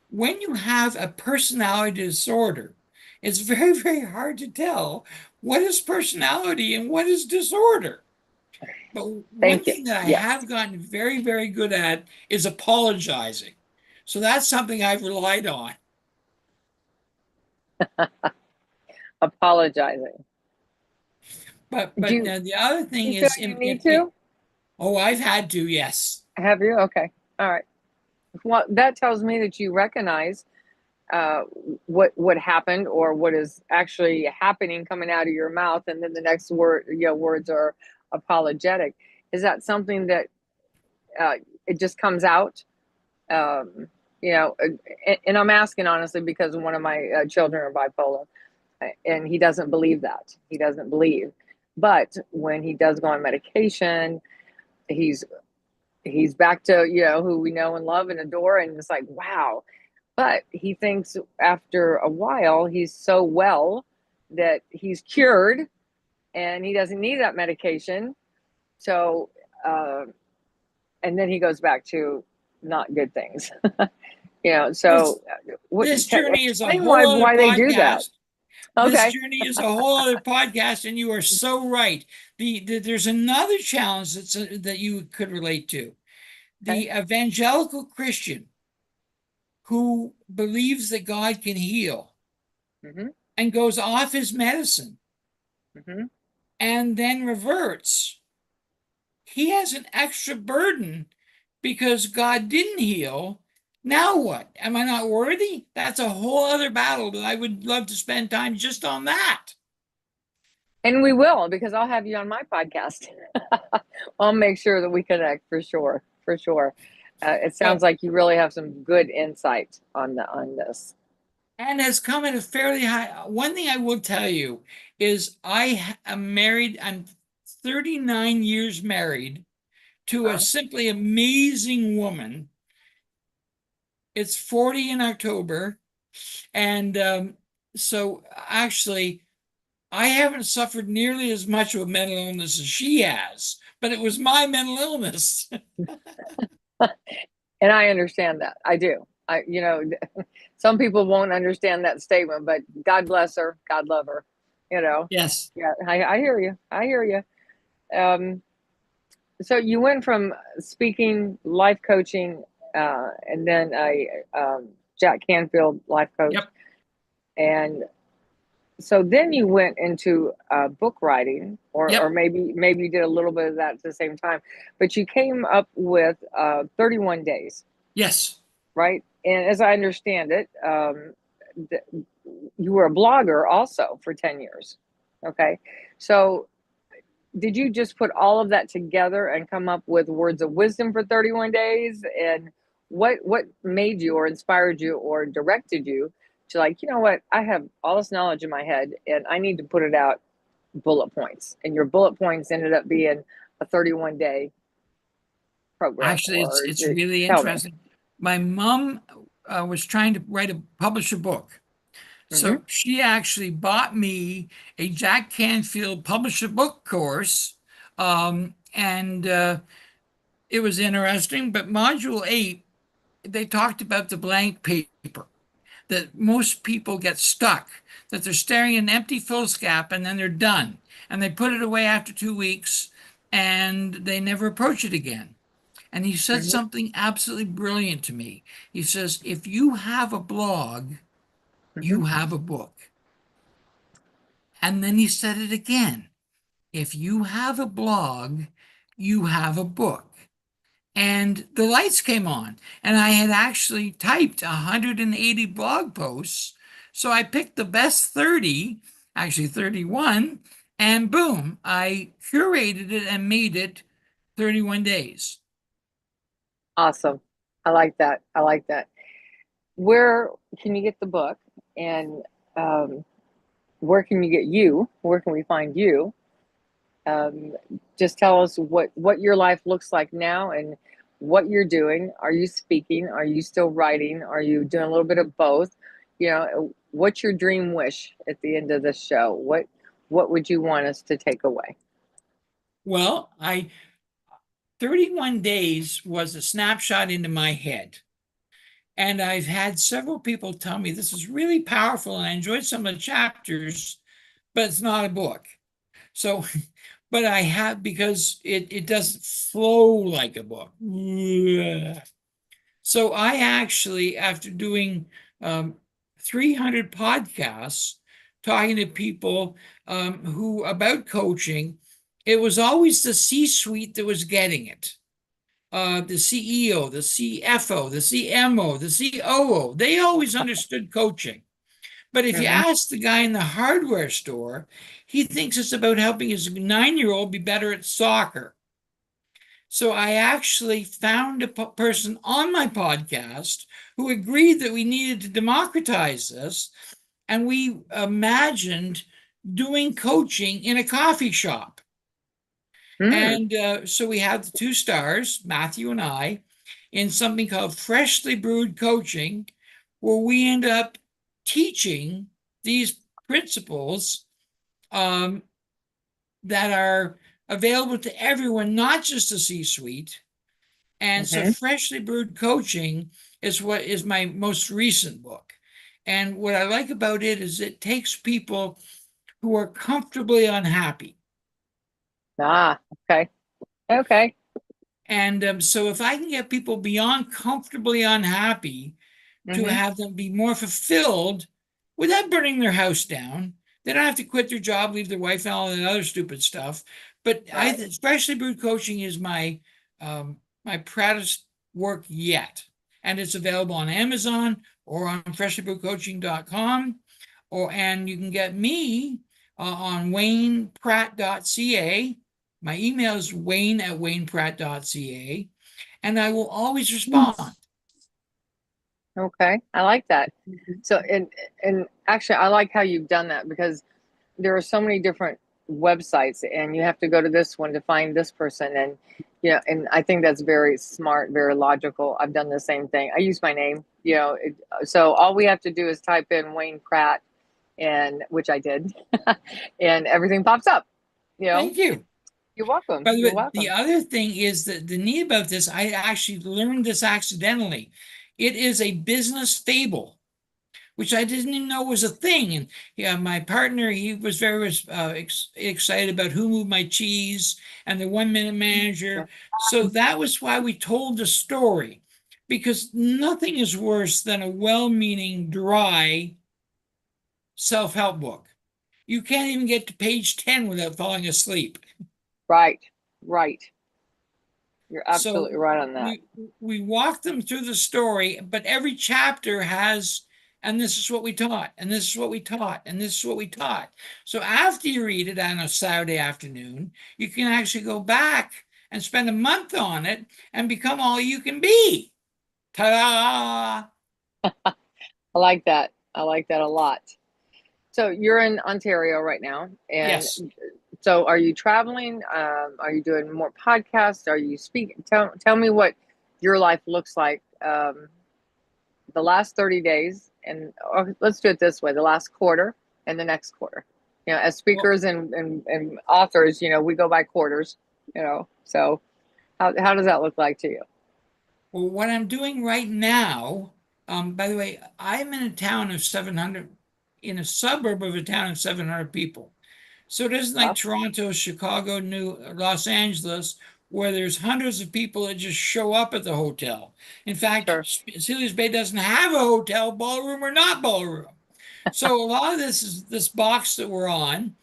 Speaker 3: when you have a personality disorder, it's very, very hard to tell what is personality and what is disorder. But one
Speaker 2: Thank you.
Speaker 3: thing that I
Speaker 2: Yes.
Speaker 3: have gotten very, very good at is apologizing. So that's something I've relied on.
Speaker 2: Apologizing.
Speaker 3: But
Speaker 2: Do
Speaker 3: now the other thing
Speaker 2: you feel
Speaker 3: is,
Speaker 2: you need to?
Speaker 3: oh, I've had to, yes.
Speaker 2: Have you? Okay. All right. Well, that tells me that you recognize uh, what happened or what is actually happening coming out of your mouth, and then the next words are apologetic. Is that something that uh, it just comes out? Um, and I'm asking honestly because one of my children are bipolar, and he doesn't believe that. He doesn't believe, but when he does go on medication, he's he's back to who we know and love and adore, and it's like wow. But he thinks after a while he's so well that he's cured and he doesn't need that medication. So, and then he goes back to not good things.
Speaker 3: This
Speaker 2: So
Speaker 3: this journey is a
Speaker 2: explain
Speaker 3: whole other
Speaker 2: why they do that.
Speaker 3: podcast. This
Speaker 2: Okay.
Speaker 3: journey is a whole other podcast, and you are so right. There's another challenge that you could relate to.
Speaker 2: Okay.
Speaker 3: The evangelical Christian who believes that God can heal
Speaker 2: Mm-hmm.
Speaker 3: and goes off his medicine
Speaker 2: Mm-hmm.
Speaker 3: and then reverts. He has an extra burden because God didn't heal. Now what? Am I not worthy? That's a whole other battle that I would love to spend time just on that.
Speaker 2: And we will, because I'll have you on my podcast. I'll make sure that we connect for sure. For sure. It sounds
Speaker 3: Well,
Speaker 2: like you really have some good insight on this.
Speaker 3: and has come at a fairly high. One thing I will tell you is I am married. I'm 39 years married to a
Speaker 2: Huh?
Speaker 3: simply amazing woman. It's 40 in October. And so actually, I haven't suffered nearly as much of a mental illness as she has, but it was my mental illness.
Speaker 2: And I understand that. I do. Some people won't understand that statement, but God bless her. God love her.
Speaker 3: Yes.
Speaker 2: Yeah, I hear you. I hear you. So you went from speaking, life coaching, and then Jack Canfield life coach.
Speaker 3: Yep.
Speaker 2: And so then you went into book writing,
Speaker 3: Yep.
Speaker 2: or maybe you did a little bit of that at the same time, but you came up with 31 days,
Speaker 3: Yes.
Speaker 2: right? And as I understand it, you were a blogger also for 10 years. Okay. So did you just put all of that together and come up with words of wisdom for 31 days? And what made you or inspired you or directed you to, like, you know what, I have all this knowledge in my head and I need to put it out bullet points. And your bullet points ended up being a 31-day program.
Speaker 3: Actually, it's
Speaker 2: Or
Speaker 3: really
Speaker 2: tell me.
Speaker 3: interesting. My mom was trying to publish a book. So she actually bought me a Jack Canfield Publish a Book course. And it was interesting, but module 8, they talked about the blank paper, that most people get stuck, that they're staring at an empty foolscap and then they're done. And they put it away after 2 weeks and they never approach it again. And he said something absolutely brilliant to me. He says, if you have a blog, you have a book. And then he said it again. If you have a blog, you have a book. And the lights came on, and I had actually typed 180 blog posts. So I picked the best 30, actually 31, and boom, I curated it and made it 31 days.
Speaker 2: Awesome. I like that. I like that. Where can you get the book? And where can you get you? Where can we find you? Just tell us what your life looks like now and what you're doing. Are you speaking? Are you still writing? Are you doing a little bit of both? You know, what's your dream wish at the end of the show? What would you want us to take away?
Speaker 3: Well, 31 days was a snapshot into my head. And I've had several people tell me this is really powerful and I enjoyed some of the chapters, but it's not a book. So, but I have, because it doesn't flow like a book. So I actually, after doing 300 podcasts, talking to people who about coaching, it was always the C-suite that was getting it. The CEO, the CFO, the CMO, the COO, they always understood coaching. But if you ask the guy in the hardware store, he thinks it's about helping his 9-year-old be better at soccer. So I actually found a person on my podcast who agreed that we needed to democratize this. And we imagined doing coaching in a coffee shop. And so we have the 2 stars, Matthew and I, in something called Freshly Brewed Coaching, where we end up teaching these principles that are available to everyone, not just the C-suite. And so Freshly Brewed Coaching is what is my most recent book. And what I like about it is it takes people who are comfortably unhappy.
Speaker 2: Okay.
Speaker 3: And so if I can get people beyond comfortably unhappy to have them be more fulfilled without burning their house down, they don't have to quit their job, leave their wife, and all that other stupid stuff. But Freshly Brewed Coaching is my my proudest work yet. And it's available on Amazon or on freshlybrewedcoaching.com. And you can get me on waynepratt.ca. My email is wayne@waynepratt.ca, and I will always respond.
Speaker 2: Okay, I like that. So, and actually, I like how you've done that, because there are so many different websites, and you have to go to this one to find this person, and and I think that's very smart, very logical. I've done the same thing. I use my name, so all we have to do is type in Wayne Pratt, and which I did, and everything pops up.
Speaker 3: Thank you.
Speaker 2: You're welcome.
Speaker 3: By the
Speaker 2: You're
Speaker 3: way,
Speaker 2: welcome.
Speaker 3: the other thing is that the neat about this, I actually learned this accidentally. It is a business fable, which I didn't even know was a thing. And my partner, he was very excited about Who Moved My Cheese and the 1 Minute Manager. So that was why we told the story, because nothing is worse than a well-meaning, dry self-help book. You can't even get to page 10 without falling asleep.
Speaker 2: Right. You're absolutely right on that.
Speaker 3: We walk them through the story, but every chapter has and this is what we taught, and this is what we taught, and this is what we taught. So after you read it on a Saturday afternoon, you can actually go back and spend a month on it and become all you can be. Ta-da!
Speaker 2: I like that. I like that a lot. So you're in Ontario right now, and
Speaker 3: Yes.
Speaker 2: so are you traveling? Are you doing more podcasts? Are you speaking? Tell me what your life looks like the last 30 days, and or let's do it this way: the last quarter and the next quarter. You know, as speakers and authors, you know, we go by quarters. You know, so how does that look like to you?
Speaker 3: Well, what I'm doing right now, by the way, I'm in a suburb of a town of 700 people. So it isn't like
Speaker 2: Up?
Speaker 3: Toronto, Chicago, Los Angeles, where there's hundreds of people that just show up at the hotel. In fact,
Speaker 2: Sure.
Speaker 3: Celia's Bay doesn't have a hotel, ballroom or not ballroom. So a lot of this is this box that we're on.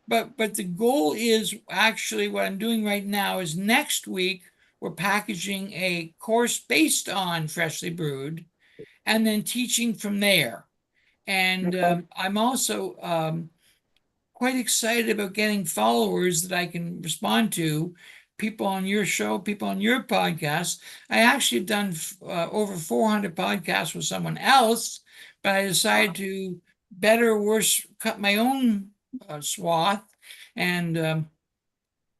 Speaker 3: But the goal is actually what I'm doing right now is next week we're packaging a course based on Freshly Brewed and then teaching from there. And
Speaker 2: Okay.
Speaker 3: I'm also quite excited about getting followers that I can respond to, people on your show, people on your podcast. I actually have done over 400 podcasts with someone else, but I decided to better or worse cut my own swath. And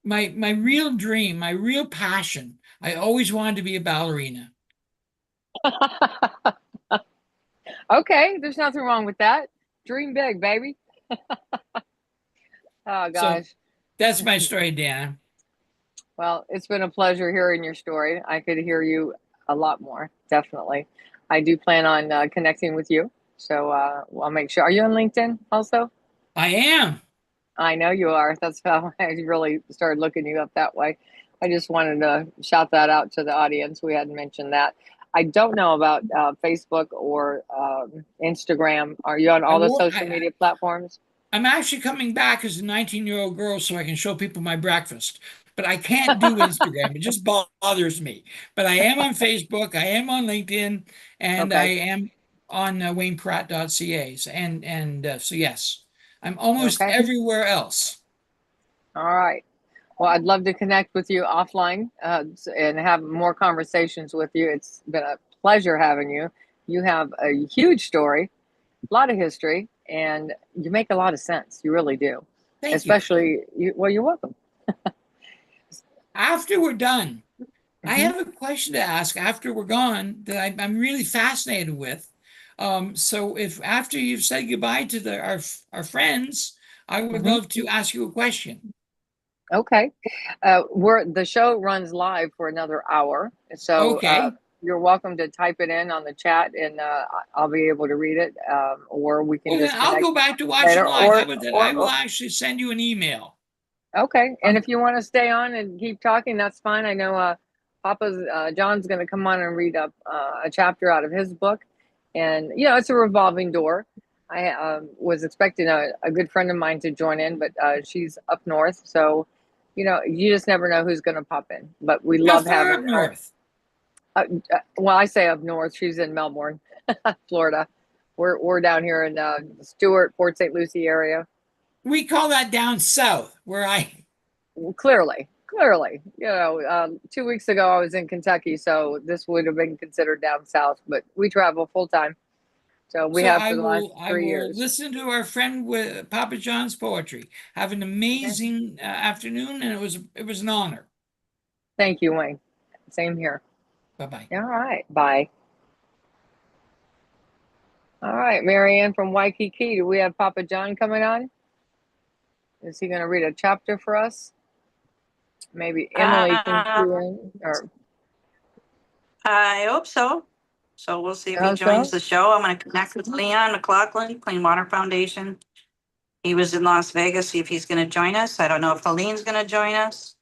Speaker 3: my real dream, my real passion, I always wanted to be a ballerina.
Speaker 2: Okay, there's nothing wrong with that. Dream big, baby. Oh
Speaker 3: So
Speaker 2: gosh.
Speaker 3: that's my story, Dana.
Speaker 2: Well, it's been a pleasure hearing your story. I could hear you a lot more, definitely. I do plan on connecting with you. So I'll make sure. Are you on LinkedIn also?
Speaker 3: I am.
Speaker 2: I know you are. That's how I really started looking you up that way. I just wanted to shout that out to the audience. We hadn't mentioned that. I don't know about Facebook or Instagram. Are you on
Speaker 3: I
Speaker 2: all the
Speaker 3: will,
Speaker 2: social media platforms?
Speaker 3: I'm actually coming back as a 19-year-old girl so I can show people my breakfast. But I can't do Instagram. It just bothers me. But I am on Facebook, I am on LinkedIn, and I
Speaker 2: Okay.
Speaker 3: am on waynepratt.ca. So yes, I'm almost
Speaker 2: Okay.
Speaker 3: everywhere else.
Speaker 2: All right. Well, I'd love to connect with you offline and have more conversations with you. It's been a pleasure having you. You have a huge story, a lot of history, and you make a lot of sense. You really do.
Speaker 3: Thank you.
Speaker 2: Especially you. Well, you're welcome.
Speaker 3: After we're done, I
Speaker 2: Mhm.
Speaker 3: have a question to ask after we're gone that I'm really fascinated with. So if after you've said goodbye to our friends, I would
Speaker 2: Mhm.
Speaker 3: love to ask you a question.
Speaker 2: Okay. The show runs live for another hour, so
Speaker 3: Okay.
Speaker 2: you're welcome to type it in on the chat, and I'll be able to read it, or we can
Speaker 3: Well, then
Speaker 2: just
Speaker 3: I'll
Speaker 2: connect
Speaker 3: go back to watching
Speaker 2: later,
Speaker 3: live. How about that? I will
Speaker 2: or
Speaker 3: actually send you an email.
Speaker 2: okay. And
Speaker 3: Um,
Speaker 2: if you want to stay on and keep talking, that's fine. I know Papa's John's going to come on and read up a chapter out of his book, and you know it's a revolving door. I was expecting a good friend of mine to join in, but she's up north, so you know you just never know who's going to pop in. But we
Speaker 3: how
Speaker 2: love
Speaker 3: far up
Speaker 2: having our.
Speaker 3: north?
Speaker 2: Well, I say up north. She's in Melbourne, Florida. We're down here in Stewart, Port St. Lucie area.
Speaker 3: We call that down south, where I.
Speaker 2: Clearly, you know, 2 weeks ago I was in Kentucky, so this would have been considered down south, but we travel full time, so we
Speaker 3: So
Speaker 2: have for the last
Speaker 3: I
Speaker 2: three
Speaker 3: will
Speaker 2: years.
Speaker 3: listen to our friend with Papa John's poetry. Have an
Speaker 2: Okay.
Speaker 3: amazing afternoon, and it was an honor.
Speaker 2: Thank you, Wayne. Same here.
Speaker 3: Bye bye.
Speaker 2: All right, bye. All right, Marianne from Waikiki, do we have Papa John coming on? Is he going to read a chapter for us? Maybe Emily can
Speaker 4: Uh,
Speaker 2: do it, or
Speaker 4: I hope so. So we'll see if he joins
Speaker 2: also?
Speaker 4: the show. I'm gonna connect with Leon McLaughlin, Clean Water Foundation. He was in Las Vegas, see if he's gonna join us. I don't know if Helene's gonna join us.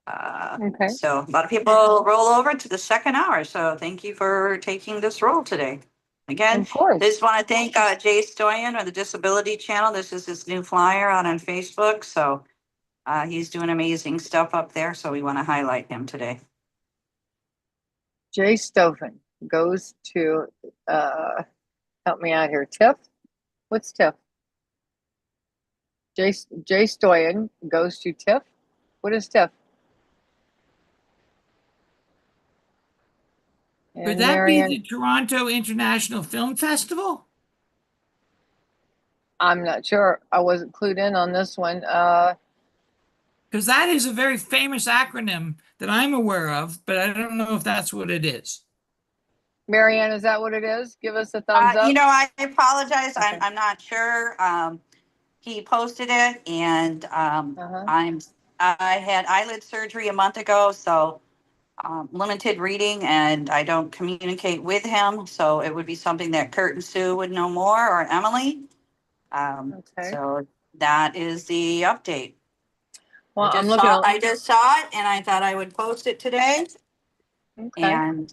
Speaker 2: Okay,
Speaker 4: So a lot of people roll over to the second hour, so thank you for taking this role today. Again,
Speaker 2: of course.
Speaker 4: just want to thank Jay Stoyan of the Disability Channel. This is his new flyer out on Facebook, so he's doing amazing stuff up there, so we want to highlight him today.
Speaker 2: Jay Stoffen goes to Help me out here. Tiff? What's Tiff? Jay Stoyan goes to Tiff. What is Tiff?
Speaker 3: Could
Speaker 2: And
Speaker 3: that
Speaker 2: Marianne,
Speaker 3: be the Toronto International Film Festival?
Speaker 2: I'm not sure. I wasn't clued in on this one.
Speaker 3: Because that is a very famous acronym that I'm aware of, but I don't know if that's what it is.
Speaker 2: Marianne, is that what it is? Give us a thumbs up.
Speaker 4: I apologize.
Speaker 2: Okay.
Speaker 4: I'm not sure. He posted it and,
Speaker 2: Uh-huh.
Speaker 4: I had eyelid surgery a month ago, so, limited reading and I don't communicate with him. So it would be something that Kurt and Sue would know more, or Emily.
Speaker 2: Okay.
Speaker 4: So that is the update.
Speaker 2: Well, I'm looking at,
Speaker 4: I just saw it and I thought I would post it today.
Speaker 2: okay.
Speaker 4: And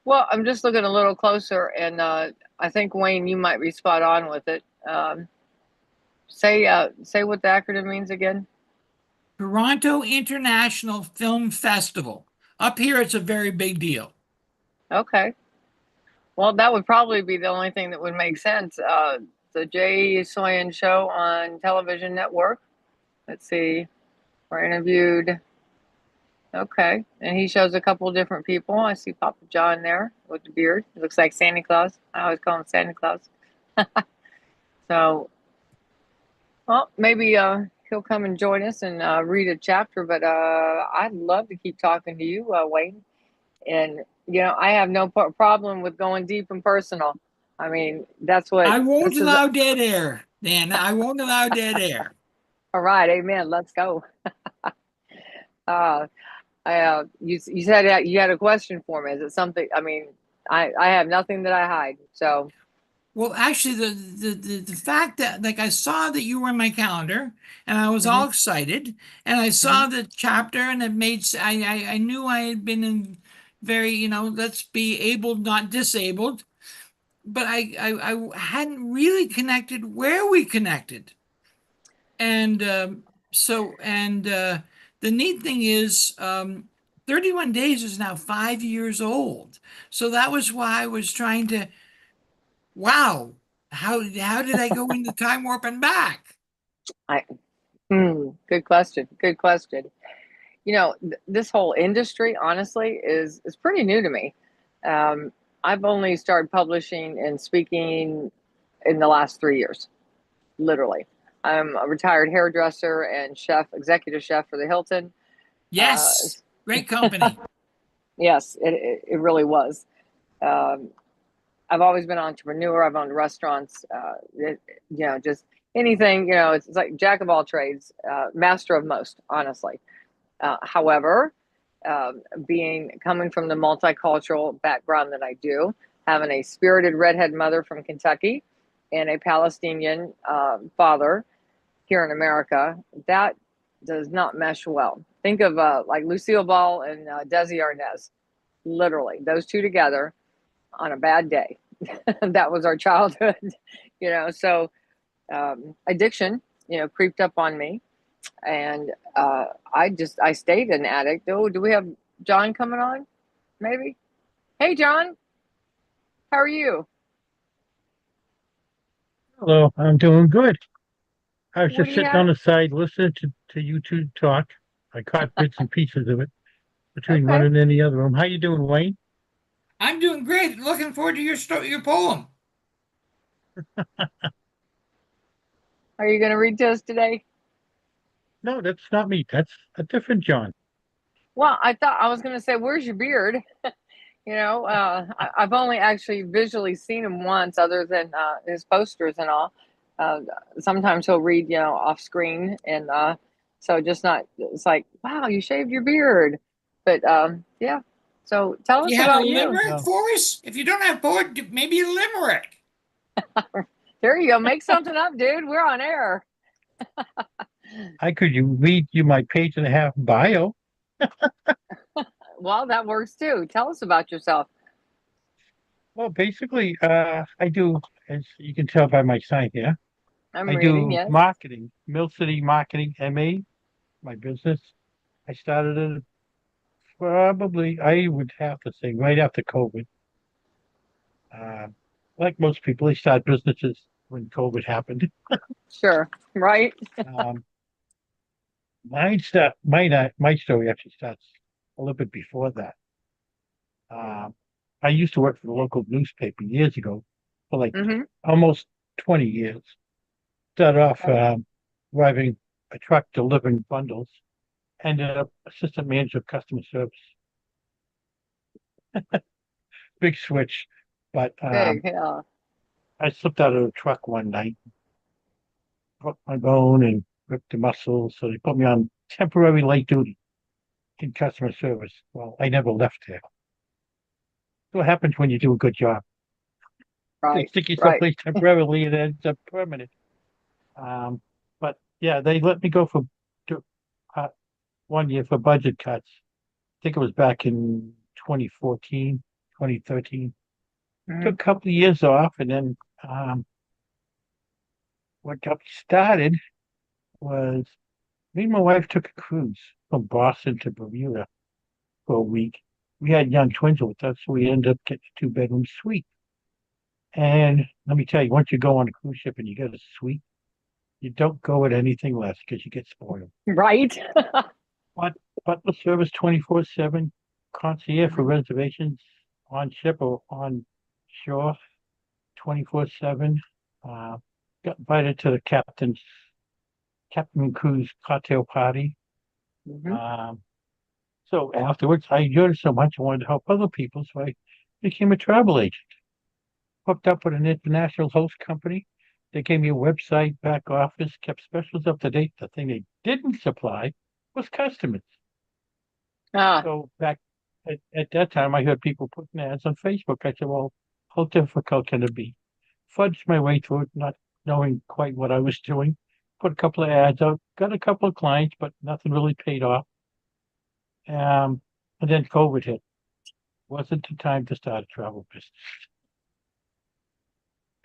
Speaker 2: Well, I'm just looking a little closer, and I think Wayne, you might be spot on with it. Say what the acronym means again.
Speaker 3: Toronto International Film Festival. Up here, it's a very big deal.
Speaker 2: Okay. Well, that would probably be the only thing that would make sense. The Jay Soyan Show on Television Network. Let's see. We're interviewed. Okay. And he shows a couple different people. I see Papa John there with the beard. It looks like Santa Claus. I always call him Santa Claus. So, well, maybe he'll come and join us and read a chapter. But I'd love to keep talking to you, Wayne. And I have no problem with going deep and personal. I mean, that's what
Speaker 3: I won't
Speaker 2: this is.
Speaker 3: allow dead air, Dan. I won't allow dead air.
Speaker 2: All right, amen. Let's go. You said you had a question for me. Is it something? I mean, I have nothing that I hide. So
Speaker 3: Well, actually, the fact that like I saw that you were in my calendar, and I was all excited, and I saw the chapter, and it made I knew I had been in very let's be able not disabled, but I hadn't really connected where we connected, and the neat thing is 31 Days is now 5 years old, so that was why I was trying to. Wow. How did I go into time warp and back?
Speaker 2: good question. Good question. This whole industry, honestly, is pretty new to me. I've only started publishing and speaking in the last 3 years, literally. I'm a retired hairdresser and executive chef for the Hilton.
Speaker 3: Yes. Great company.
Speaker 2: Yes, it really was. I've always been an entrepreneur. I've owned restaurants, just anything, it's like jack of all trades, master of most, honestly. However, coming from the multicultural background that I do, having a spirited redhead mother from Kentucky and a Palestinian father here in America, that does not mesh well. Think of like Lucille Ball and Desi Arnaz, literally, those two together on a bad day. That was our childhood, so addiction, creeped up on me. And I stayed an addict. Oh, do we have John coming on? Maybe. Hey, John, how are you?
Speaker 5: Hello, I'm doing good. I was
Speaker 2: What
Speaker 5: just
Speaker 2: do you
Speaker 5: sitting
Speaker 2: have?
Speaker 5: on the side listening to you two talk. I caught bits and pieces of it between
Speaker 2: Okay.
Speaker 5: one and then the other room. How you doing, Wayne?
Speaker 3: I'm doing great. Looking forward to your poem.
Speaker 2: Are you going to read to us today?
Speaker 5: No, that's not me. That's a different John.
Speaker 2: Well, I thought I was going to say, where's your beard? I've only actually visually seen him once, other than his posters and all. Sometimes he'll read, off screen, and so just not. It's like, wow, you shaved your beard, but yeah. So tell
Speaker 3: Do
Speaker 2: us
Speaker 3: you have a
Speaker 2: about you.
Speaker 3: limerick
Speaker 5: No.
Speaker 3: for us? If you don't have poet, maybe a limerick.
Speaker 2: There you go. Make something up, dude. We're on air.
Speaker 5: I could you read you my page and a half bio.
Speaker 2: Well, that works too. Tell us about yourself.
Speaker 5: Well, basically, I do, as you can tell by my sign here,
Speaker 2: I'm
Speaker 5: I
Speaker 2: reading,
Speaker 5: do
Speaker 2: yes.
Speaker 5: marketing, Mill City Marketing MA, my business. I started it probably, I would have to say, right after COVID. like most people, they start businesses when COVID happened.
Speaker 2: Sure. Right.
Speaker 5: Um, my story actually starts a little bit before that. Um, I used to work for the local newspaper years ago for like
Speaker 2: Mm-hmm.
Speaker 5: almost 20 years. Started off
Speaker 2: Oh.
Speaker 5: driving a truck delivering bundles, ended up assistant manager of customer service. Big switch, but
Speaker 2: Big. Yeah.
Speaker 5: I slipped out of the truck one night, broke my bone and ripped the muscle, so they put me on temporary light duty in customer service. Well, I never left there. So what happens when you do a good job? They
Speaker 2: Right.
Speaker 5: stick you
Speaker 2: Right.
Speaker 5: someplace temporarily and it ends up permanent. Um, but yeah, they let me go for to, uh, 1 year for budget cuts. I think it was back in 2014, 2013.
Speaker 2: Mhm.
Speaker 5: Took a couple of years off, and then what got me started was me and my wife took a cruise from Boston to Bermuda for a week. We had young twins with us, so we ended up getting a 2-bedroom suite. And let me tell you, once you go on a cruise ship and you get a suite, you don't go with anything less because you get spoiled.
Speaker 2: Right.
Speaker 5: But butler service 24/7, concierge for
Speaker 2: Mhm.
Speaker 5: reservations on ship or on shore 24/7. Got invited to the Captain Cruise cocktail party.
Speaker 2: Mhm.
Speaker 5: So afterwards, I enjoyed it so much, I wanted to help other people, so I became a travel agent. Hooked up with an international host company. They gave me a website, back office, kept specials up to date. The thing they didn't supply was customers.
Speaker 2: Ah.
Speaker 5: So back at that time, I heard people putting ads on Facebook. I said, well, how difficult can it be? Fudged my way through it, not knowing quite what I was doing. Put a couple of ads out, got a couple of clients, but nothing really paid off. And then COVID hit. Wasn't the time to start a travel business.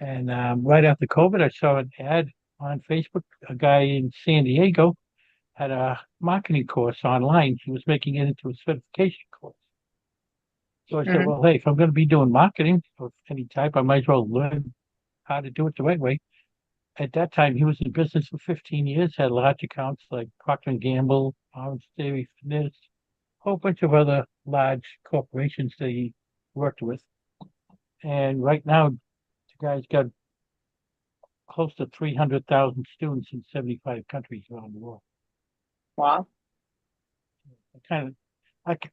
Speaker 5: And right after COVID, I saw an ad on Facebook. A guy in San Diego had a marketing course online. He was making it into a certification course. So I said,
Speaker 2: Mhm.
Speaker 5: well, hey, if I'm going to be doing marketing of any type, I might as well learn how to do it the right way. At that time, he was in business for 15 years, had large accounts like Procter and Gamble, Orange Theory Fitness, a whole bunch of other large corporations that he worked with. And right now, the guy's got close to 300,000 students in 75 countries around the world.
Speaker 2: Wow.
Speaker 5: I kind of,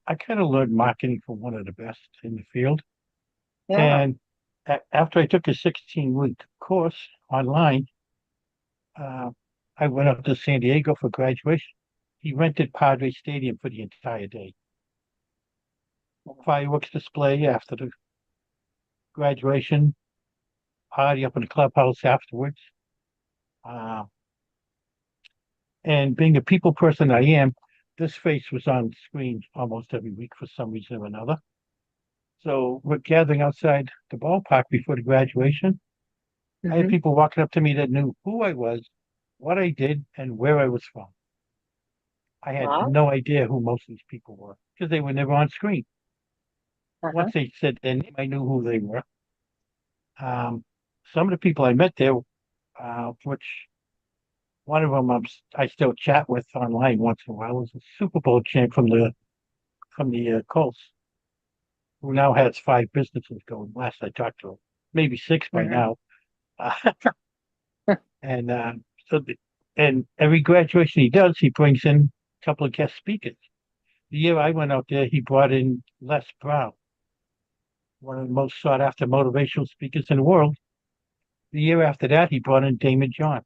Speaker 5: I kind of learned marketing from one of the best in the field.
Speaker 2: Yeah.
Speaker 5: And after I took a 16-week course online, uh, I went up to San Diego for graduation. He rented Padre Stadium for the entire day. Fireworks display after the graduation, party up in the clubhouse afterwards. Uh, and being a people person I am, this face was on screen almost every week for some reason or another. So we're gathering outside the ballpark before the graduation. I had
Speaker 2: Mhm.
Speaker 5: people walking up to me that knew who I was, what I did, and where I was from. I had
Speaker 2: Wow.
Speaker 5: no idea who most of these people were because they were never on screen.
Speaker 2: Uh-huh.
Speaker 5: Once they said their name, I knew who they were. Some of the people I met there, which one of them I still chat with online once in a while, was a Super Bowl champ from the Colts, who now has 5 businesses going. Last I talked to him, maybe 6 by
Speaker 2: Mhm.
Speaker 5: now. And and every graduation he does, he brings in a couple of guest speakers. The year I went out there, he brought in Les Brown, one of the most sought after motivational speakers in the world. The year after that, he brought in Damon John.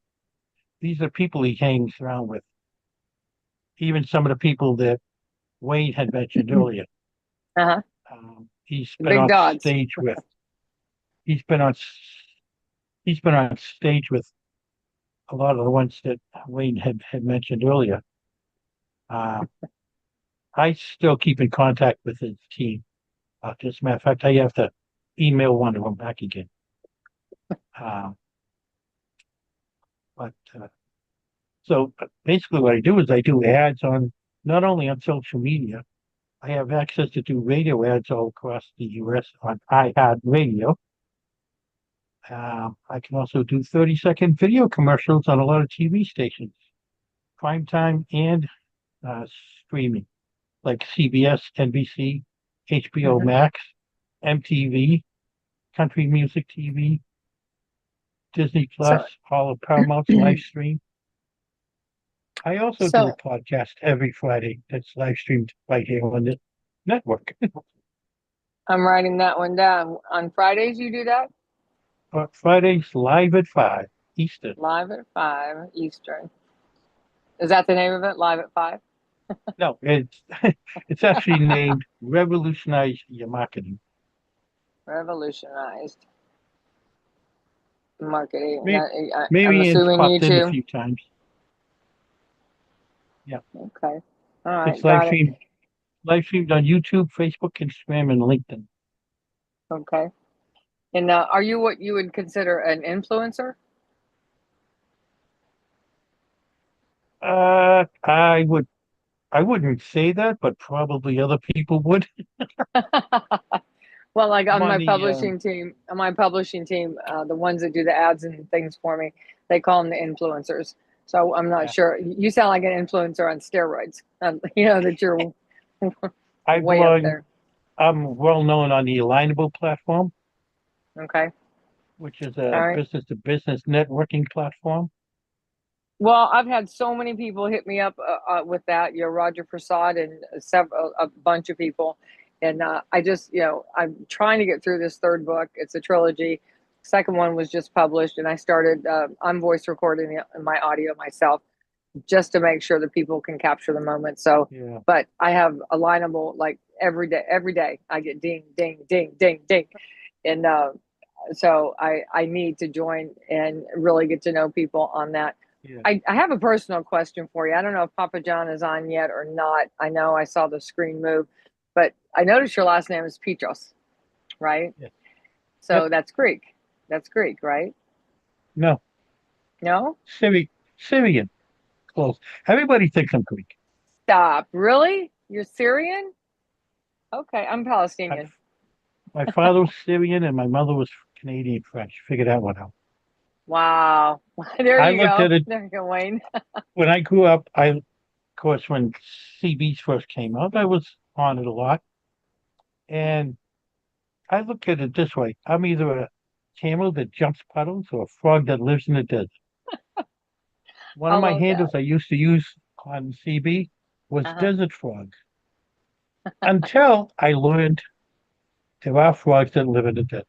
Speaker 5: These are people he hangs around with. Even some of the people that Wayne had mentioned earlier.
Speaker 2: Uh-huh.
Speaker 5: He's been
Speaker 2: Big
Speaker 5: on
Speaker 2: dogs.
Speaker 5: stage with. He's been on. He's been on stage with a lot of the ones that Wayne had mentioned earlier. I still keep in contact with his team. As a matter of fact, I have to email one of them back again. But so basically, what I do is I do ads on not only on social media. I have access to do radio ads all across the U.S. on iHeart Radio. I can also do 30-second video commercials on a lot of TV stations, prime time and streaming, like CBS, NBC, HBO
Speaker 2: Mhm.
Speaker 5: Max, MTV, Country Music TV, Disney Plus,
Speaker 2: So,
Speaker 5: all of Paramount's live stream. I also do a
Speaker 2: so
Speaker 5: podcast every Friday that's live streamed right here on the network.
Speaker 2: I'm writing that one down. On Fridays, you do that?
Speaker 5: But Fridays live at 5 Eastern.
Speaker 2: Live at 5 Eastern. Is that the name of it? Live at 5?
Speaker 5: No, it's it's actually named Revolutionize Your Marketing.
Speaker 2: Revolutionized marketing.
Speaker 5: Maybe,
Speaker 2: I'm
Speaker 5: maybe it's
Speaker 2: assuming
Speaker 5: popped in a
Speaker 2: YouTube.
Speaker 5: few times.
Speaker 2: Okay. All right.
Speaker 5: It's live
Speaker 2: Got it.
Speaker 5: streamed on YouTube, Facebook, Instagram, and LinkedIn.
Speaker 2: Okay. And are you what you would consider an influencer?
Speaker 5: I wouldn't say that, but probably other people would.
Speaker 2: Well, like
Speaker 5: I'm
Speaker 2: on my
Speaker 5: on the
Speaker 2: publishing team, the ones that do the ads and things for me, they call them the influencers. So I'm not
Speaker 5: Yeah.
Speaker 2: sure. You sound like an influencer on steroids. That you're
Speaker 5: I
Speaker 2: way up
Speaker 5: belong.
Speaker 2: there.
Speaker 5: I'm well known on the Alignable platform,
Speaker 2: Okay.
Speaker 5: which is
Speaker 2: All
Speaker 5: a
Speaker 2: right.
Speaker 5: business-to-business networking platform.
Speaker 2: Well, I've had so many people hit me up with that. Roger Prasad and a bunch of people, and I just, I'm trying to get through this third book. It's a trilogy. Second one was just published, and I started. I'm voice recording my audio myself, just to make sure that people can capture the moment. So,
Speaker 5: Yeah.
Speaker 2: but I have Alignable like every day. Every day I get ding, ding, ding, ding, ding, and so I need to join and really get to know people on that.
Speaker 5: Yeah.
Speaker 2: I have a personal question for you. I don't know if Papa John is on yet or not. I know I saw the screen move, but I noticed your last name is Petros, right?
Speaker 5: Yeah.
Speaker 2: So
Speaker 5: Yep.
Speaker 2: that's Greek. That's Greek, right?
Speaker 5: No,
Speaker 2: No?
Speaker 5: Syrian. Close. Everybody thinks I'm Greek.
Speaker 2: Stop. Really? You're Syrian? Okay, I'm
Speaker 5: My,
Speaker 2: Palestinian.
Speaker 5: my father was Syrian and my mother was Canadian French. Figure that one out.
Speaker 2: Wow. There
Speaker 5: I
Speaker 2: you
Speaker 5: looked
Speaker 2: go.
Speaker 5: at it
Speaker 2: There you go, Wayne.
Speaker 5: when I grew up. Of course, when CBs first came out, I was on it a lot. And I look at it this way. I'm either a camel that jumps puddles or a frog that lives in the desert. One
Speaker 2: I
Speaker 5: of my
Speaker 2: love
Speaker 5: handles
Speaker 2: that.
Speaker 5: I used to use on CB was
Speaker 2: Uh-huh.
Speaker 5: desert frog. Until I learned there are frogs that live in the desert.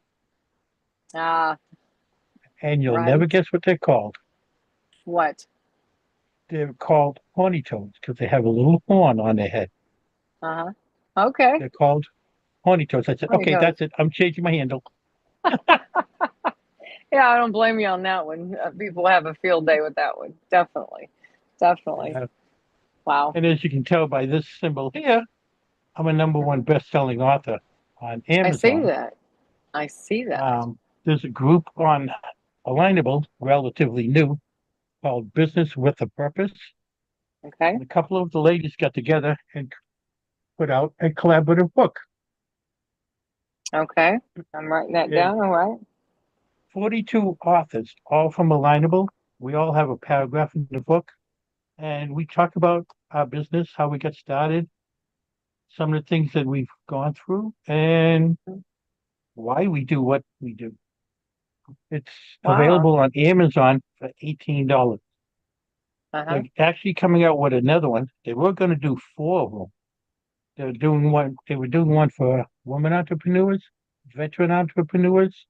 Speaker 2: Ah,
Speaker 5: And you'll never
Speaker 2: right.
Speaker 5: guess what they're called.
Speaker 2: What?
Speaker 5: They're called horny toads because they have a little horn on their head.
Speaker 2: Uh-huh. Okay.
Speaker 5: They're called horny toads. I said,
Speaker 2: Horny
Speaker 5: okay,
Speaker 2: toads.
Speaker 5: that's it. I'm changing my handle.
Speaker 2: Yeah, I don't blame you on that one. People have a field day with that one. Definitely. Definitely.
Speaker 5: Yeah.
Speaker 2: Wow.
Speaker 5: And as you can tell by this symbol here, I'm a #1 best-selling author on
Speaker 2: I see
Speaker 5: Amazon.
Speaker 2: that. I see that.
Speaker 5: There's a group on Alignable, relatively new, called Business with a Purpose.
Speaker 2: Okay.
Speaker 5: And a couple of the ladies got together and put out a collaborative book.
Speaker 2: Okay. I'm writing that
Speaker 5: Yeah.
Speaker 2: down. All right.
Speaker 5: 42 authors, all from Alignable. We all have a paragraph in the book, and we talk about our business, how we got started, some of the things that we've gone through, and why we do what we do. It's
Speaker 2: Wow.
Speaker 5: available on Amazon for $18.
Speaker 2: Uh-huh.
Speaker 5: They're actually coming out with another one. They were going to do 4 of them. They were doing one for women entrepreneurs, veteran entrepreneurs,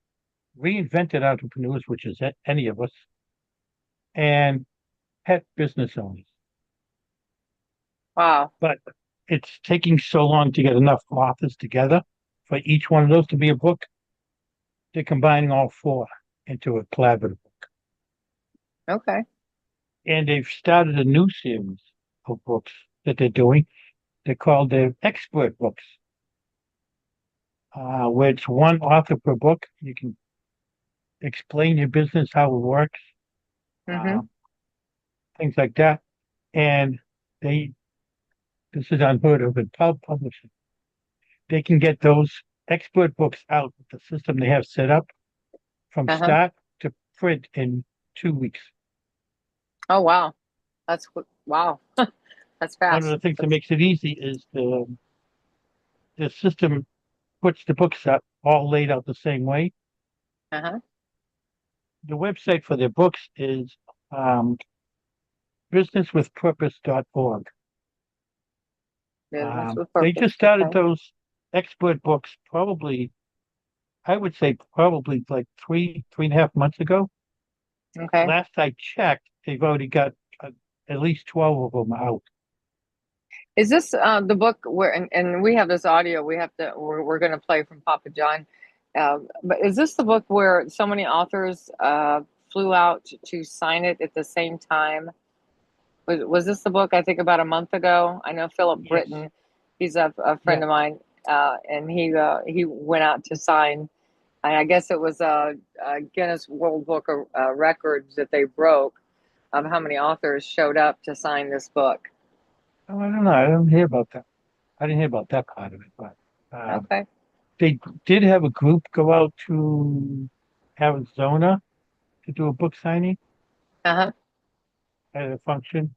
Speaker 5: reinvented entrepreneurs, which is any of us, and pet business owners.
Speaker 2: Wow.
Speaker 5: But it's taking so long to get enough authors together for each one of those to be a book. They're combining all 4 into a collaborative book.
Speaker 2: Okay.
Speaker 5: And they've started a new series of books that they're doing. They're called the expert books, where it's one author per book. You can explain your business, how it works,
Speaker 2: Mm-hmm.
Speaker 5: things like that. And this is unheard of in publishing. They can get those expert books out with the system they have set up from
Speaker 2: Uh-huh.
Speaker 5: start to print in 2 weeks.
Speaker 2: Oh, wow. Wow. That's
Speaker 5: One of
Speaker 2: fast.
Speaker 5: the things that makes it easy is the system puts the books up all laid out the same way.
Speaker 2: Uh-huh.
Speaker 5: The website for their books is businesswithpurpose.org.
Speaker 2: Business with
Speaker 5: They
Speaker 2: purpose.
Speaker 5: just started
Speaker 2: Okay.
Speaker 5: those expert books probably, I would say probably like 3.5 months ago.
Speaker 2: Okay.
Speaker 5: Last I checked, they've already got at least 12 of them out.
Speaker 2: Is this the book where, and we have this audio we're going to play from Papa John. But is this the book where so many authors flew out to sign it at the same time? Was this the book, I think, about a month ago? I know Philip
Speaker 5: Yes.
Speaker 2: Britton, he's a friend of mine, and he went out to sign. I guess it was a Guinness World Book of Records that they broke of how many authors showed up to sign this book.
Speaker 5: Oh, I don't know. I didn't hear about that. I didn't hear about that part of it, but
Speaker 2: Okay.
Speaker 5: they did have a group go out to Arizona to do a book signing
Speaker 2: Uh-huh.
Speaker 5: at a function.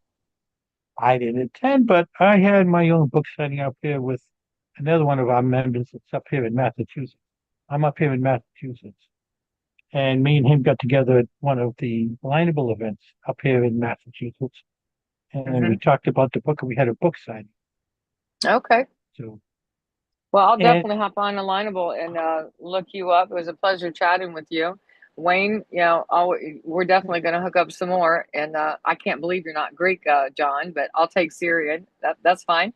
Speaker 5: I didn't attend, but I had my own book signing up here with another one of our members that's up here in Massachusetts. I'm up here in Massachusetts. And me and him got together at one of the Lineable events up here in Massachusetts. And we talked about the book and we had a book signing.
Speaker 2: Okay.
Speaker 5: So,
Speaker 2: Well, I'll
Speaker 5: and
Speaker 2: definitely hop on Alignable and look you up. It was a pleasure chatting with you. Wayne, we're definitely going to hook up some more. And I can't believe you're not Greek, John, but I'll take Syrian. That's fine.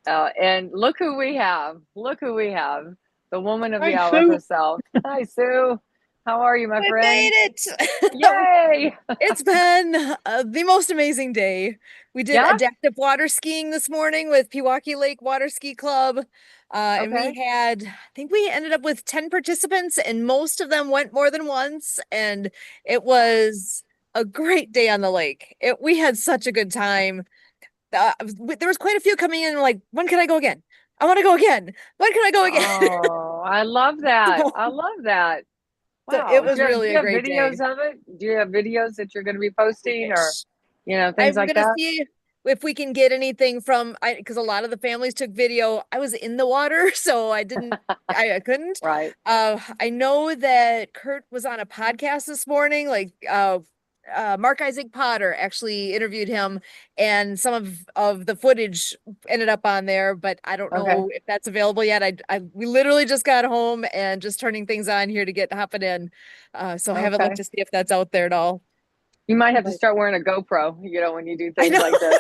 Speaker 2: And look who we have. Look who we have. The woman of the
Speaker 5: hi,
Speaker 2: hour
Speaker 5: Sue.
Speaker 2: herself. Hi, Sue. How are you, my
Speaker 6: I
Speaker 2: friend?
Speaker 6: made it.
Speaker 2: Yay!
Speaker 6: It's been the most amazing day. We did
Speaker 2: Yeah?
Speaker 6: adaptive water skiing this morning with Pewaukee Lake Water Ski Club. And
Speaker 2: Okay.
Speaker 6: I think we ended up with 10 participants, and most of them went more than once. And it was a great day on the lake. We had such a good time. There was quite a few coming in like, when can I go again? I want to go again. When can I go again?
Speaker 2: Oh, I love that.
Speaker 6: So-
Speaker 2: I love that.
Speaker 6: So
Speaker 2: Wow.
Speaker 6: it was really
Speaker 2: Do
Speaker 6: a
Speaker 2: you have
Speaker 6: great
Speaker 2: videos
Speaker 6: day.
Speaker 2: of it? Do you have videos that you're going to be posting or, things
Speaker 6: I'm
Speaker 2: like
Speaker 6: gonna
Speaker 2: that?
Speaker 6: see if we can get anything from because a lot of the families took video. I was in the water, so I couldn't.
Speaker 2: Right.
Speaker 6: I know that Kurt was on a podcast this morning, like Mark Isaac Potter actually interviewed him, and some of the footage ended up on there, but I don't
Speaker 2: Okay.
Speaker 6: know if that's available yet. We literally just got home and just turning things on here to get hopping in. So I haven't
Speaker 2: Okay.
Speaker 6: looked to see if that's out there at all.
Speaker 2: You might have to
Speaker 6: But-
Speaker 2: start wearing a GoPro, when you do
Speaker 6: I
Speaker 2: things
Speaker 6: know.
Speaker 2: like this.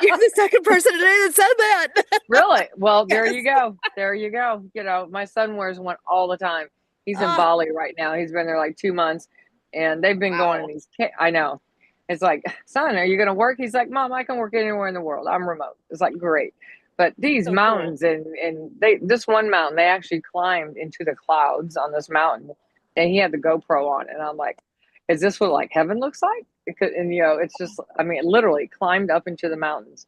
Speaker 6: You're the second person today that said that.
Speaker 2: Really? Well, there
Speaker 6: Yes.
Speaker 2: you go. There you go. My son wears one all the time. He's in
Speaker 6: Ah.
Speaker 2: Bali right now. He's been there like 2 months, and they've been going
Speaker 6: Wow.
Speaker 2: in these. I know. It's like, son, are you going to work? He's like, Mom, I can work anywhere in the world. I'm remote. It's like, great. But these
Speaker 6: So cool.
Speaker 2: mountains and this one mountain, they actually climbed into the clouds on this mountain, and he had the GoPro on, and I'm like, is this what like heaven looks like? And it's just, it literally climbed up into the mountains.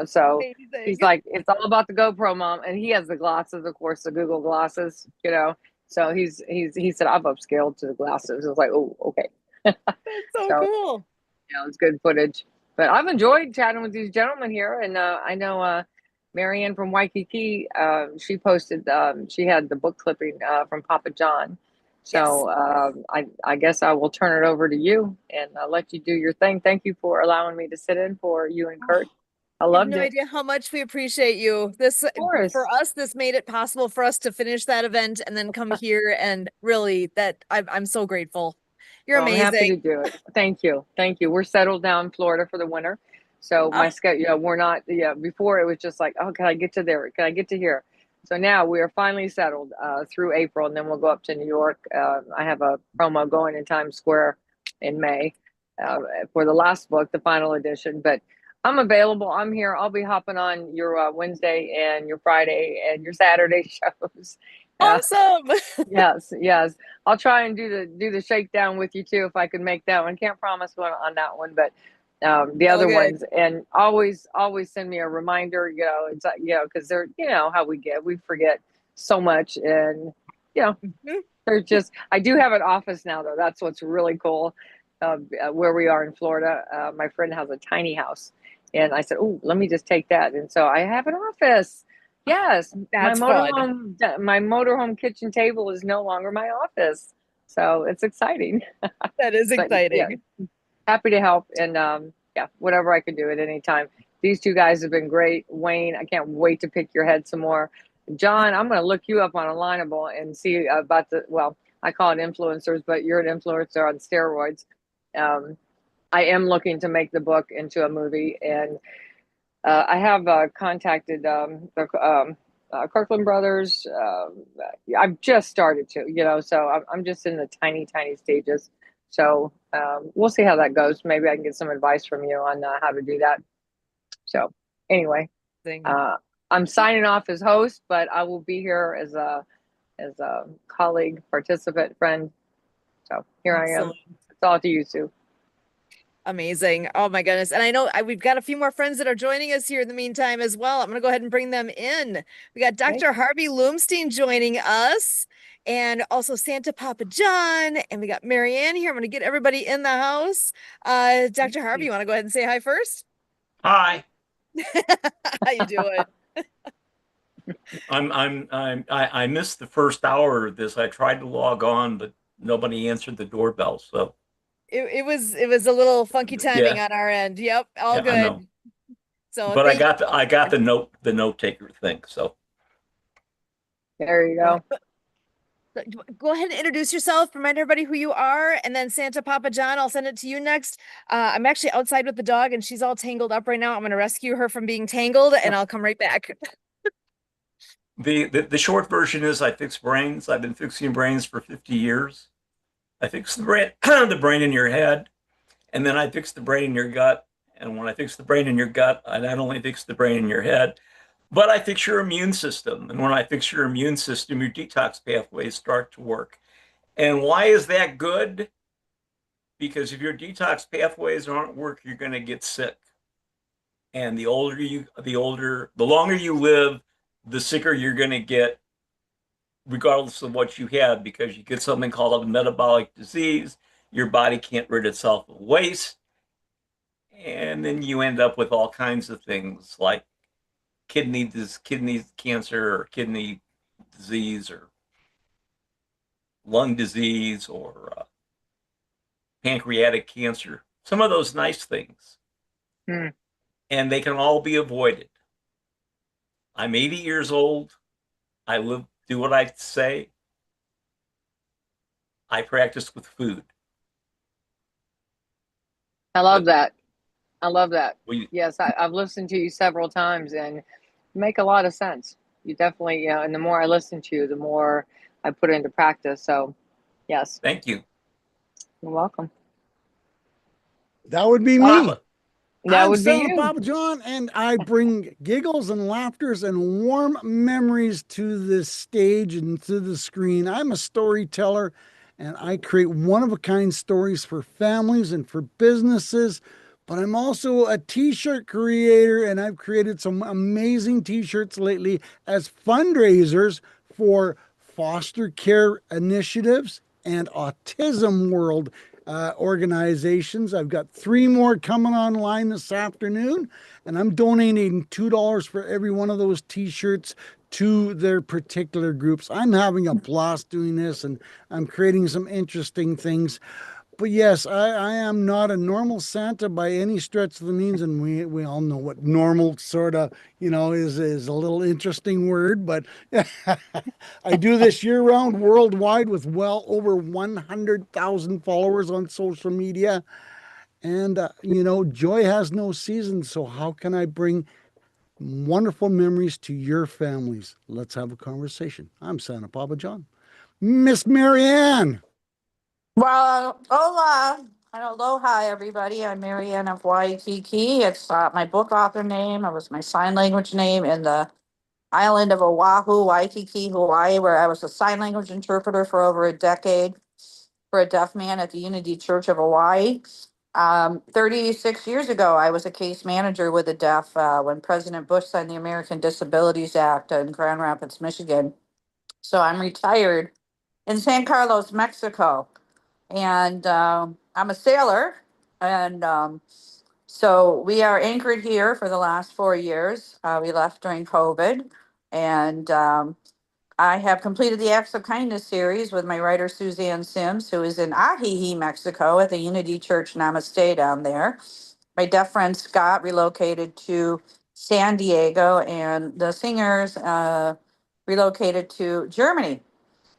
Speaker 2: So
Speaker 6: Amazing.
Speaker 2: he's like, it's all about the GoPro, Mom. And he has the glasses, of course, the Google glasses, So he said, I've upscaled to the glasses. It's like, oh, okay.
Speaker 6: That's so
Speaker 2: So,
Speaker 6: cool.
Speaker 2: it's good footage. But I've enjoyed chatting with these gentlemen here. And I know Marianne from Waikiki, she posted, she had the book clipping from Papa John. So I guess I will turn it over to you and I'll let you do your thing. Thank you for allowing me to sit in for you and Kurt. I
Speaker 6: You have
Speaker 2: loved
Speaker 6: no
Speaker 2: it.
Speaker 6: idea how much we appreciate you. This
Speaker 2: course.
Speaker 6: for us, this made it possible for us to finish that event and then come here, and really I'm so grateful. You're
Speaker 2: Well, I'm happy to
Speaker 6: amazing.
Speaker 2: do it. Thank you. Thank you. We're settled down in Florida for the winter. So my schedule, we're not, before it was just like, oh, can I get to there? Can I get to here? So now we are finally settled through April, and then we'll go up to New York. I have a promo going in Times Square in May for the last book, the final edition. But I'm available. I'm here. I'll be hopping on your Wednesday and your Friday and your Saturday shows.
Speaker 6: Awesome.
Speaker 2: Yes. I'll try and do the shakedown with you too if I can make that one. Can't promise one on that one, but the other ones. And always send me a reminder. It's because they're how we forget so much, and They're just, I do have an office now though. That's what's really cool. Where we are in Florida, my friend has a tiny house, and I said, "Oh, let me just take that." And so I have an office. Yes,
Speaker 6: That's fun.
Speaker 2: my motorhome kitchen table is no longer my office, so it's exciting.
Speaker 6: That is
Speaker 2: But, yeah,
Speaker 6: exciting.
Speaker 2: happy to help, and yeah, whatever I can do at any time. These two guys have been great. Wayne, I can't wait to pick your head some more. John, I'm going to look you up on Alignable and see about well, I call it influencers, but you're an influencer on steroids. I am looking to make the book into a movie, and I have contacted the Kirkland brothers. I've just started to, so I'm just in the tiny, tiny stages. So we'll see how that goes. Maybe I can get some advice from you on how to do that. So anyway, I'm signing off as host, but I will be here as a colleague, participant, friend. So here I am. It's all to you, Sue.
Speaker 6: Amazing. Oh my goodness. And I know we've got a few more friends that are joining us here in the meantime as well. I'm going to go ahead and bring them in. We got Dr. Harvey Loomstein joining us, and also Santa Papa John, and we got Marianne here. I'm going to get everybody in the house. Dr. Harvey, you want to go ahead and say hi first?
Speaker 7: Hi.
Speaker 6: How you doing?
Speaker 7: I missed the first hour of this. I tried to log on, but nobody answered the doorbell. So
Speaker 6: It was a little funky timing
Speaker 7: Yeah.
Speaker 6: on our end. Yep, all
Speaker 7: Yeah, I know.
Speaker 6: good. So
Speaker 7: but I
Speaker 6: thank
Speaker 7: got the note taker thing. So
Speaker 2: There you go.
Speaker 6: go ahead and introduce yourself, remind everybody who you are, and then Santa Papa John, I'll send it to you next. I'm actually outside with the dog and she's all tangled up right now. I'm going to rescue her from being tangled and I'll come right back.
Speaker 7: the short version is I fix brains. I've been fixing brains for 50 years. I fix the brain the brain in your head, and then I fix the brain in your gut. And when I fix the brain in your gut, I not only fix the brain in your head, but I fix your immune system. And when I fix your immune system, your detox pathways start to work. And why is that good? Because if your detox pathways aren't working, you're going to get sick. And the longer you live, the sicker you're going to get, regardless of what you have, because you get something called a metabolic disease. Your body can't rid itself of waste. And then you end up with all kinds of things like kidney cancer or kidney disease or lung disease or pancreatic cancer. Some of those nice things. And they can all be avoided. I'm 80 years old. I do what I say. I practice with food.
Speaker 2: I love that. I love that.
Speaker 7: We,
Speaker 2: Yes, I've listened to you several times and you make a lot of sense. You definitely, and the more I listen to you, the more I put it into practice. So, yes.
Speaker 7: Thank you.
Speaker 2: You're welcome.
Speaker 8: That would be me.
Speaker 7: Papa.
Speaker 2: That
Speaker 8: I'm
Speaker 2: would be
Speaker 8: Santa
Speaker 2: you.
Speaker 8: Papa John, and I bring giggles and laughters and warm memories to the stage and to the screen. I'm a storyteller, and I create one-of-a-kind stories for families and for businesses. But I'm also a t-shirt creator, and I've created some amazing t-shirts lately as fundraisers for foster care initiatives and Autism World organizations. I've got 3 more coming online this afternoon, and I'm donating $2 for every one of those t-shirts to their particular groups. I'm having a blast doing this, and I'm creating some interesting things. But yes, I am not a normal Santa by any stretch of the means, and we all know what normal sort of, is a little interesting word, but I do this year round worldwide with well over 100,000 followers on social media. And, joy has no season. So how can I bring wonderful memories to your families? Let's have a conversation. I'm Santa Papa John. Miss Marianne.
Speaker 4: Well, hola and aloha, everybody. I'm Marianne of Waikiki. It's my book author name. It was my sign language name in the island of Oahu, Waikiki, Hawaii, where I was a sign language interpreter for over a decade for a deaf man at the Unity Church of Hawaii. 36 years ago, I was a case manager with the deaf when President Bush signed the American Disabilities Act in Grand Rapids, Michigan. So I'm retired. in San Carlos, Mexico. And I'm a sailor. And so we are anchored here for the last 4 years. We left during COVID. And I have completed the Acts of Kindness series with my writer, Suzanne Sims, who is in Ajijic, Mexico at the Unity Church Namaste down there. My deaf friend Scott relocated to San Diego, and the singers relocated to Germany.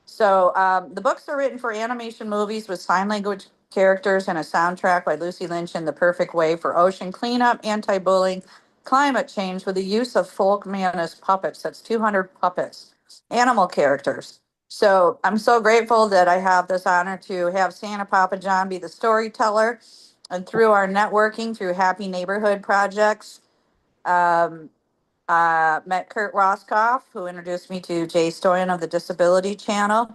Speaker 4: So the books are written for animation movies with sign language characters and a soundtrack by Lucy Lynch in The Perfect Way for ocean cleanup, anti-bullying, climate change with the use of folk manus puppets. That's 200 puppets, animal characters. So I'm so grateful that I have this honor to have Santa Papa John be the storyteller. And through our networking, through Happy Neighborhood projects, um, met Kurt Roskoff, who introduced me to Jay Stoyan of the Disability Channel.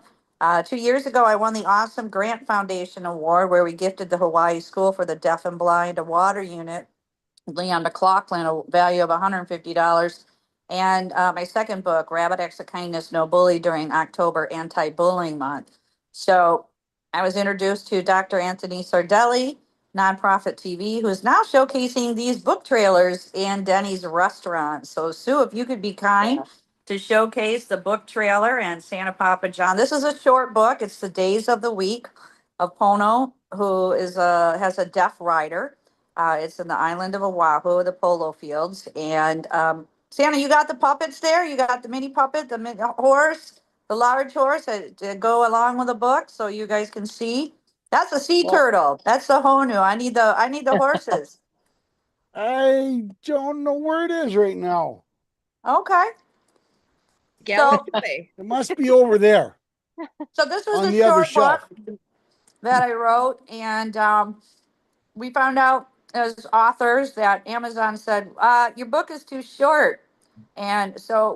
Speaker 4: 2 years ago, I won the Awesome Grant Foundation Award, where we gifted the Hawaii School for the Deaf and Blind a water unit, Leon McLaughlin, a value of $150. And my second book, Rabbit Acts of Kindness, No Bully, during October Anti-Bullying Month. So I was introduced to Dr. Anthony Sardelli, Nonprofit TV, who is now showcasing these book trailers in Denny's restaurant. So Sue, if you could be kind to showcase the book trailer and Santa Papa John. This is a short book. It's the days of the week of Pono, who has a deaf rider. It's in the island of Oahu, the polo fields. And Santa, you got the puppets there? You got the mini puppet, the mini horse, the large horse that go along with the book, so you guys can see. That's a sea turtle. That's the Honu. I need the horses.
Speaker 8: I don't know where it is right now.
Speaker 4: Okay.
Speaker 6: Galaxy Bay.
Speaker 8: It must be over there.
Speaker 4: So this was
Speaker 8: On
Speaker 4: a
Speaker 8: the other
Speaker 4: short
Speaker 8: shelf.
Speaker 4: book that I wrote, and we found out as authors that Amazon said, your book is too short. And so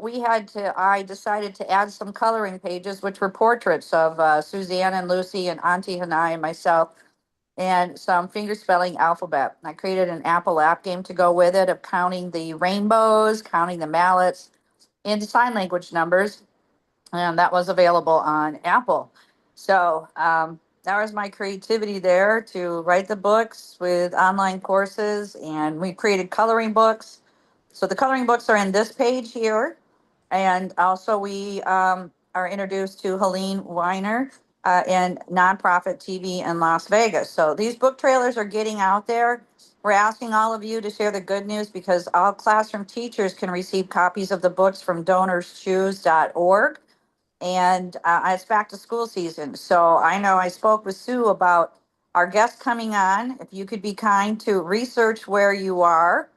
Speaker 4: I decided to add some coloring pages, which were portraits of Suzanne and Lucy and Auntie Hanai and myself, and some finger spelling alphabet. I created an Apple app game to go with it of counting the rainbows, counting the mallets into sign language numbers. And that was available on Apple. So that was my creativity there to write the books with online courses. And we created coloring books. So the coloring books are in this page here. And also we are introduced to Helene Weiner in Nonprofit TV in Las Vegas. So these book trailers are getting out there. We're asking all of you to share the good news because all classroom teachers can receive copies of the books from donorschoose.org. And it's back to school season. So I know I spoke with Sue about our guest coming on. If you could be kind to research where you are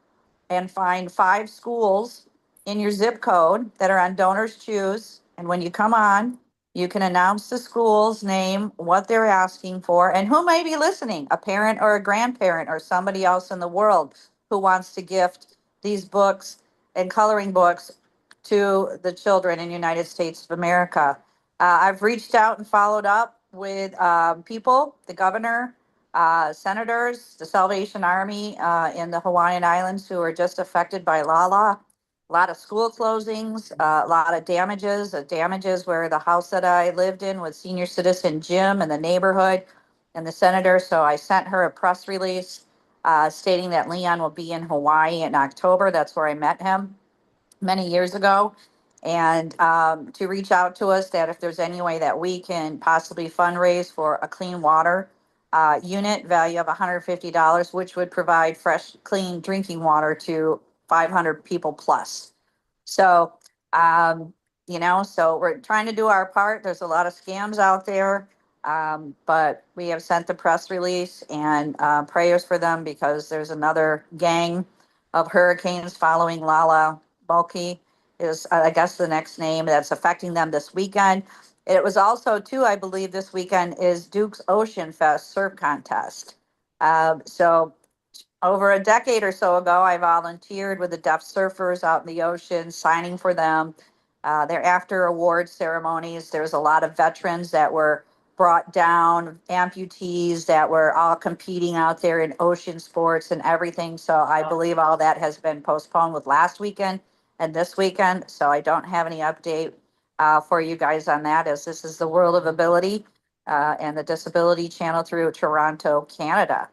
Speaker 4: and find 5 schools in your zip code that are on Donors Choose. And when you come on, you can announce the school's name, what they're asking for, and who may be listening, a parent or a grandparent or somebody else in the world who wants to gift these books and coloring books to the children in the United States of America. I've reached out and followed up with people, the governor, senators, the Salvation Army in the Hawaiian Islands who are just affected by Lala. A lot of school closings, a lot of damages where the house that I lived in with senior citizen Jim and the neighborhood and the senator. So I sent her a press release stating that Leon will be in Hawaii in October. That's where I met him many years ago. And to reach out to us that if there's any way that we can possibly fundraise for a clean water unit value of $150, which would provide fresh, clean drinking water to 500 people plus. So, so we're trying to do our part. There's a lot of scams out there, but we have sent the press release and prayers for them because there's another gang of hurricanes following Lala Bulky is, I guess, the next name that's affecting them this weekend. It was also, too, I believe this weekend is Duke's Ocean Fest surf contest. So over a decade or so ago, I volunteered with the deaf surfers out in the ocean, signing for them. Their after award ceremonies, there's a lot of veterans that were brought down, amputees that were all competing out there in ocean sports and everything. So I believe all that has been postponed with last weekend and this weekend. So I don't have any update for you guys on that, as this is the World of Ability and the Disability Channel through Toronto, Canada.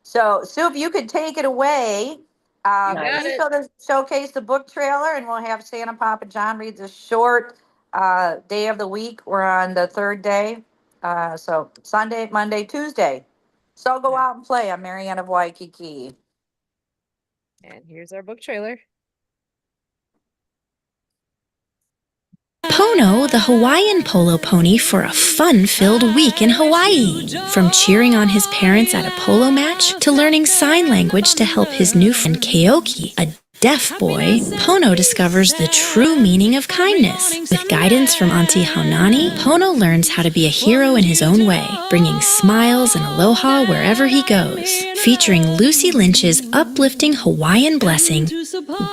Speaker 4: So, Sue, if you could take it away,
Speaker 2: You got
Speaker 4: please
Speaker 6: it.
Speaker 4: showcase the book trailer, and we'll have Santa Papa John read the short day of the week. We're on the third day. So Sunday, Monday, Tuesday. So go out and play. I'm Marianne of Waikiki.
Speaker 6: And here's our book trailer.
Speaker 9: Pono, the Hawaiian polo pony, for a fun-filled week in Hawaii. From cheering on his parents at a polo match to learning sign language to help his new friend Keoki, a deaf boy, Pono discovers the true meaning of kindness. With guidance from Auntie Haunani, Pono learns how to be a hero in his own way, bringing smiles and aloha wherever he goes. Featuring Lucy Lynch's uplifting Hawaiian blessing,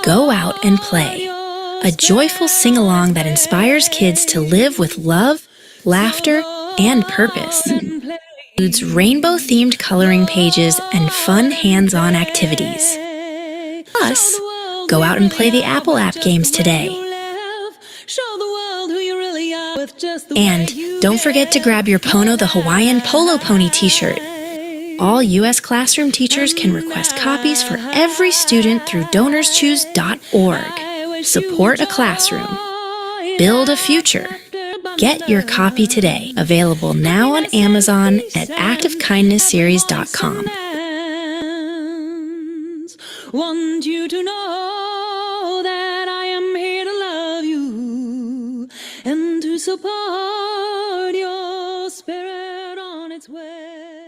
Speaker 9: Go Out and Play. A joyful sing-along that inspires kids to live with love, laughter, and purpose. Includes rainbow-themed coloring pages and fun hands-on activities. Plus, go out and play the Apple App games today. And don't forget to grab your Pono the Hawaiian Polo Pony t-shirt. All U.S. classroom teachers can request copies for every student through DonorsChoose.org. Support a classroom. Build a future. Get your copy today. Available now on Amazon at actofkindnessseries.com.
Speaker 10: Want you to know that I am here to love you and to support your spirit on its way.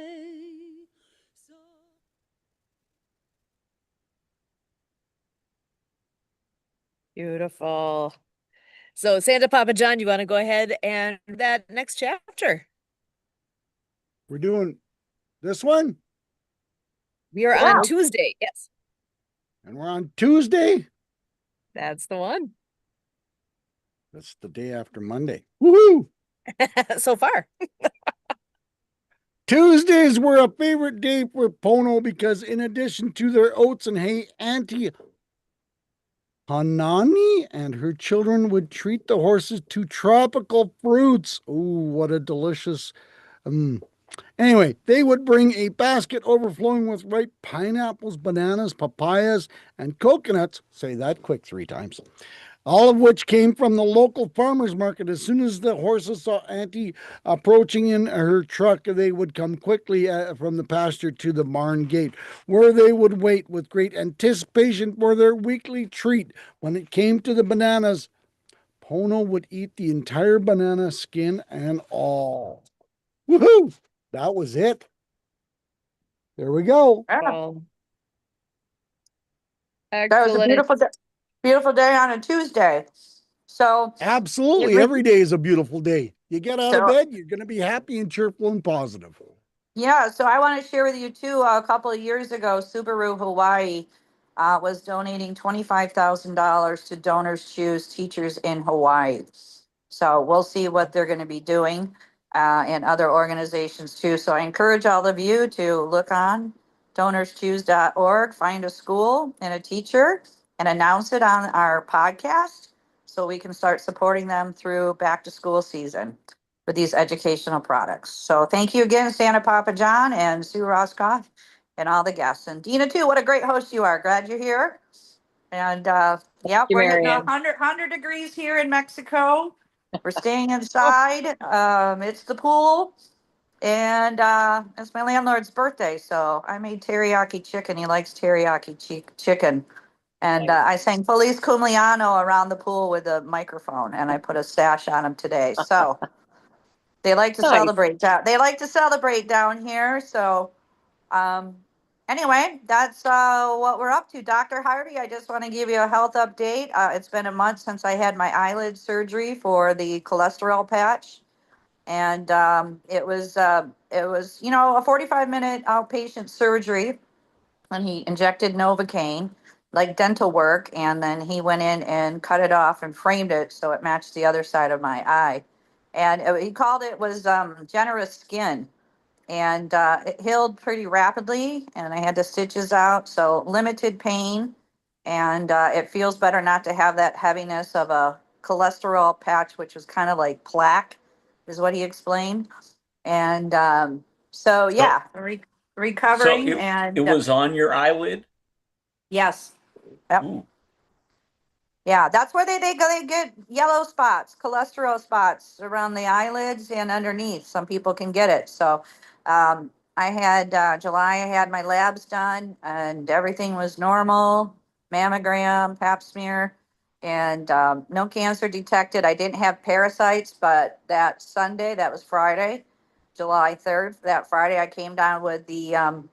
Speaker 6: Beautiful. So Santa Papa John, you want to go ahead and that next chapter?
Speaker 8: We're doing this one,
Speaker 6: We are
Speaker 4: Yeah.
Speaker 6: on Tuesday. Yes,
Speaker 8: and we're on Tuesday.
Speaker 6: that's the one.
Speaker 8: That's the day after Monday. Woohoo!
Speaker 6: So far.
Speaker 8: Tuesdays were a favorite day for Pono because in addition to their oats and hay, Auntie Hanani and her children would treat the horses to tropical fruits. Ooh, what a delicious. Anyway, they would bring a basket overflowing with ripe pineapples, bananas, papayas, and coconuts. Say that quick 3 times. All of which came from the local farmers market. As soon as the horses saw Auntie approaching in her truck, they would come quickly from the pasture to the barn gate, where they would wait with great anticipation for their weekly treat. When it came to the bananas, Pono would eat the entire banana, skin and all. Woohoo! That was it. There we go.
Speaker 6: Well,
Speaker 4: That was a
Speaker 6: excellent.
Speaker 4: beautiful day on a Tuesday. So
Speaker 8: Absolutely.
Speaker 4: Yeah,
Speaker 8: Every day is a beautiful day. You get out of
Speaker 4: So-
Speaker 8: bed, you're going to be happy and cheerful and positive.
Speaker 4: yeah, so I want to share with you too, a couple of years ago, Subaru Hawaii was donating $25,000 to Donors Choose Teachers in Hawaii. So we'll see what they're going to be doing and other organizations too. So I encourage all of you to look on DonorsChoose.org, find a school and a teacher and announce it on our podcast so we can start supporting them through back to school season with these educational products. So thank you again, Santa Papa John and Sue Roscoff and all the guests. And Dina too, what a great host you are. Glad you're here. And yeah,
Speaker 2: you,
Speaker 4: we're hitting
Speaker 2: Marianne.
Speaker 4: 100 degrees here in Mexico. We're staying inside. It's the pool. And it's my landlord's birthday. So I made teriyaki chicken. He likes teriyaki chicken. And I sang Feliz Cumpleaños around the pool with a microphone. And I put a sash on him today. So they like to
Speaker 2: Nice.
Speaker 4: celebrate down. They like to celebrate down here. So anyway, that's what we're up to. Dr. Hardy, I just want to give you a health update. It's been a month since I had my eyelid surgery for the cholesterol patch. And it was, a 45-minute outpatient surgery. And he injected Novocaine, like dental work. And then he went in and cut it off and framed it so it matched the other side of my eye. And he called it was generous skin. And it healed pretty rapidly. And I had the stitches out. So limited pain. And it feels better not to have that heaviness of a cholesterol patch, which was kind of like plaque, is what he explained. And so yeah,
Speaker 7: So
Speaker 4: recovering
Speaker 7: it
Speaker 4: and
Speaker 7: was on your eyelid.
Speaker 4: yes. Yep.
Speaker 7: Ooh.
Speaker 4: Yeah, that's where they get yellow spots, cholesterol spots around the eyelids and underneath. Some people can get it. So I had July, I had my labs done and everything was normal, mammogram, pap smear, and no cancer detected. I didn't have parasites, but that Sunday, that was Friday, July 3rd, that Friday, I came down with the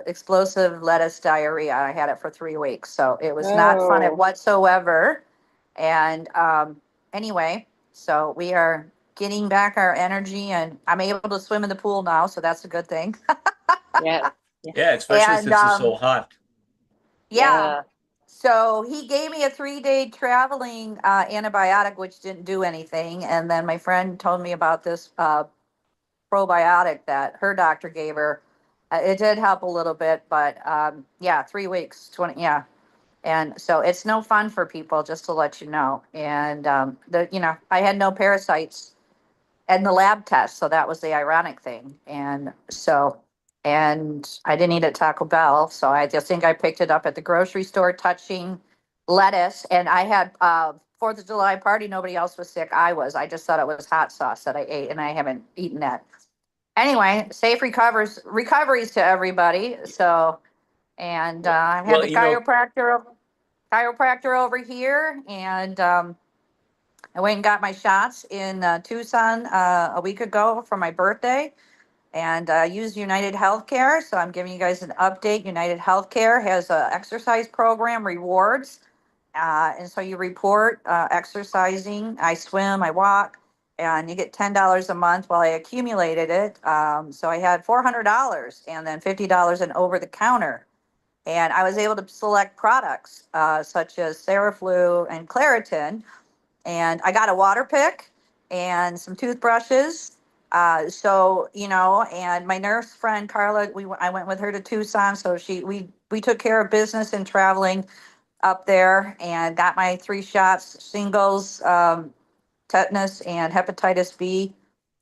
Speaker 4: explosive lettuce diarrhea. I had it for 3 weeks, so it was not fun
Speaker 2: Oh.
Speaker 4: whatsoever. And anyway, so we are getting back our energy, and I'm able to swim in the pool now, so that's a good thing.
Speaker 2: Yeah.
Speaker 7: Yeah, especially
Speaker 4: And
Speaker 7: since it's so hot.
Speaker 4: yeah, so he gave me a 3-day traveling antibiotic, which didn't do anything. And then my friend told me about this probiotic that her doctor gave her. It did help a little bit, but yeah, 3 weeks, 20, yeah. And so it's no fun for people, just to let you know. And I had no parasites in the lab test, so that was the ironic thing. And so, and I didn't eat at Taco Bell, so I just think I picked it up at the grocery store, touching lettuce. And I had 4th of July party. Nobody else was sick. I was. I just thought it was hot sauce that I ate, and I haven't eaten that. Anyway, safe recoveries to everybody. So, and I had
Speaker 7: Well,
Speaker 4: the chiropractor over here, and I went and got my shots in Tucson a week ago for my birthday, and used United Healthcare. So I'm giving you guys an update. United Healthcare has a exercise program, rewards, and so you report exercising. I swim, I walk, and you get $10 a month. Well, I accumulated it, so I had $400 and then $50 in over the counter. And I was able to select products such as Theraflu and Claritin. And I got a water pick and some toothbrushes. And my nurse friend Carla, I went with her to Tucson. So we took care of business and traveling up there, and got my 3 shots, shingles, tetanus, and hepatitis B.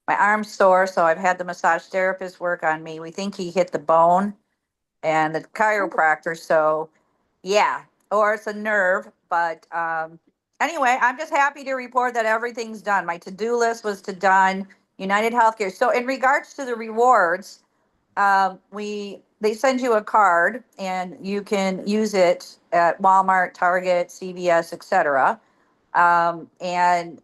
Speaker 4: My arm's sore, so I've had the massage therapist work on me. We think he hit the bone, and the chiropractor. So yeah, or it's a nerve. But anyway, I'm just happy to report that everything's done. My to-do list was done. United Healthcare. So in regards to the rewards, they send you a card and you can use it at Walmart, Target, CVS, etc. And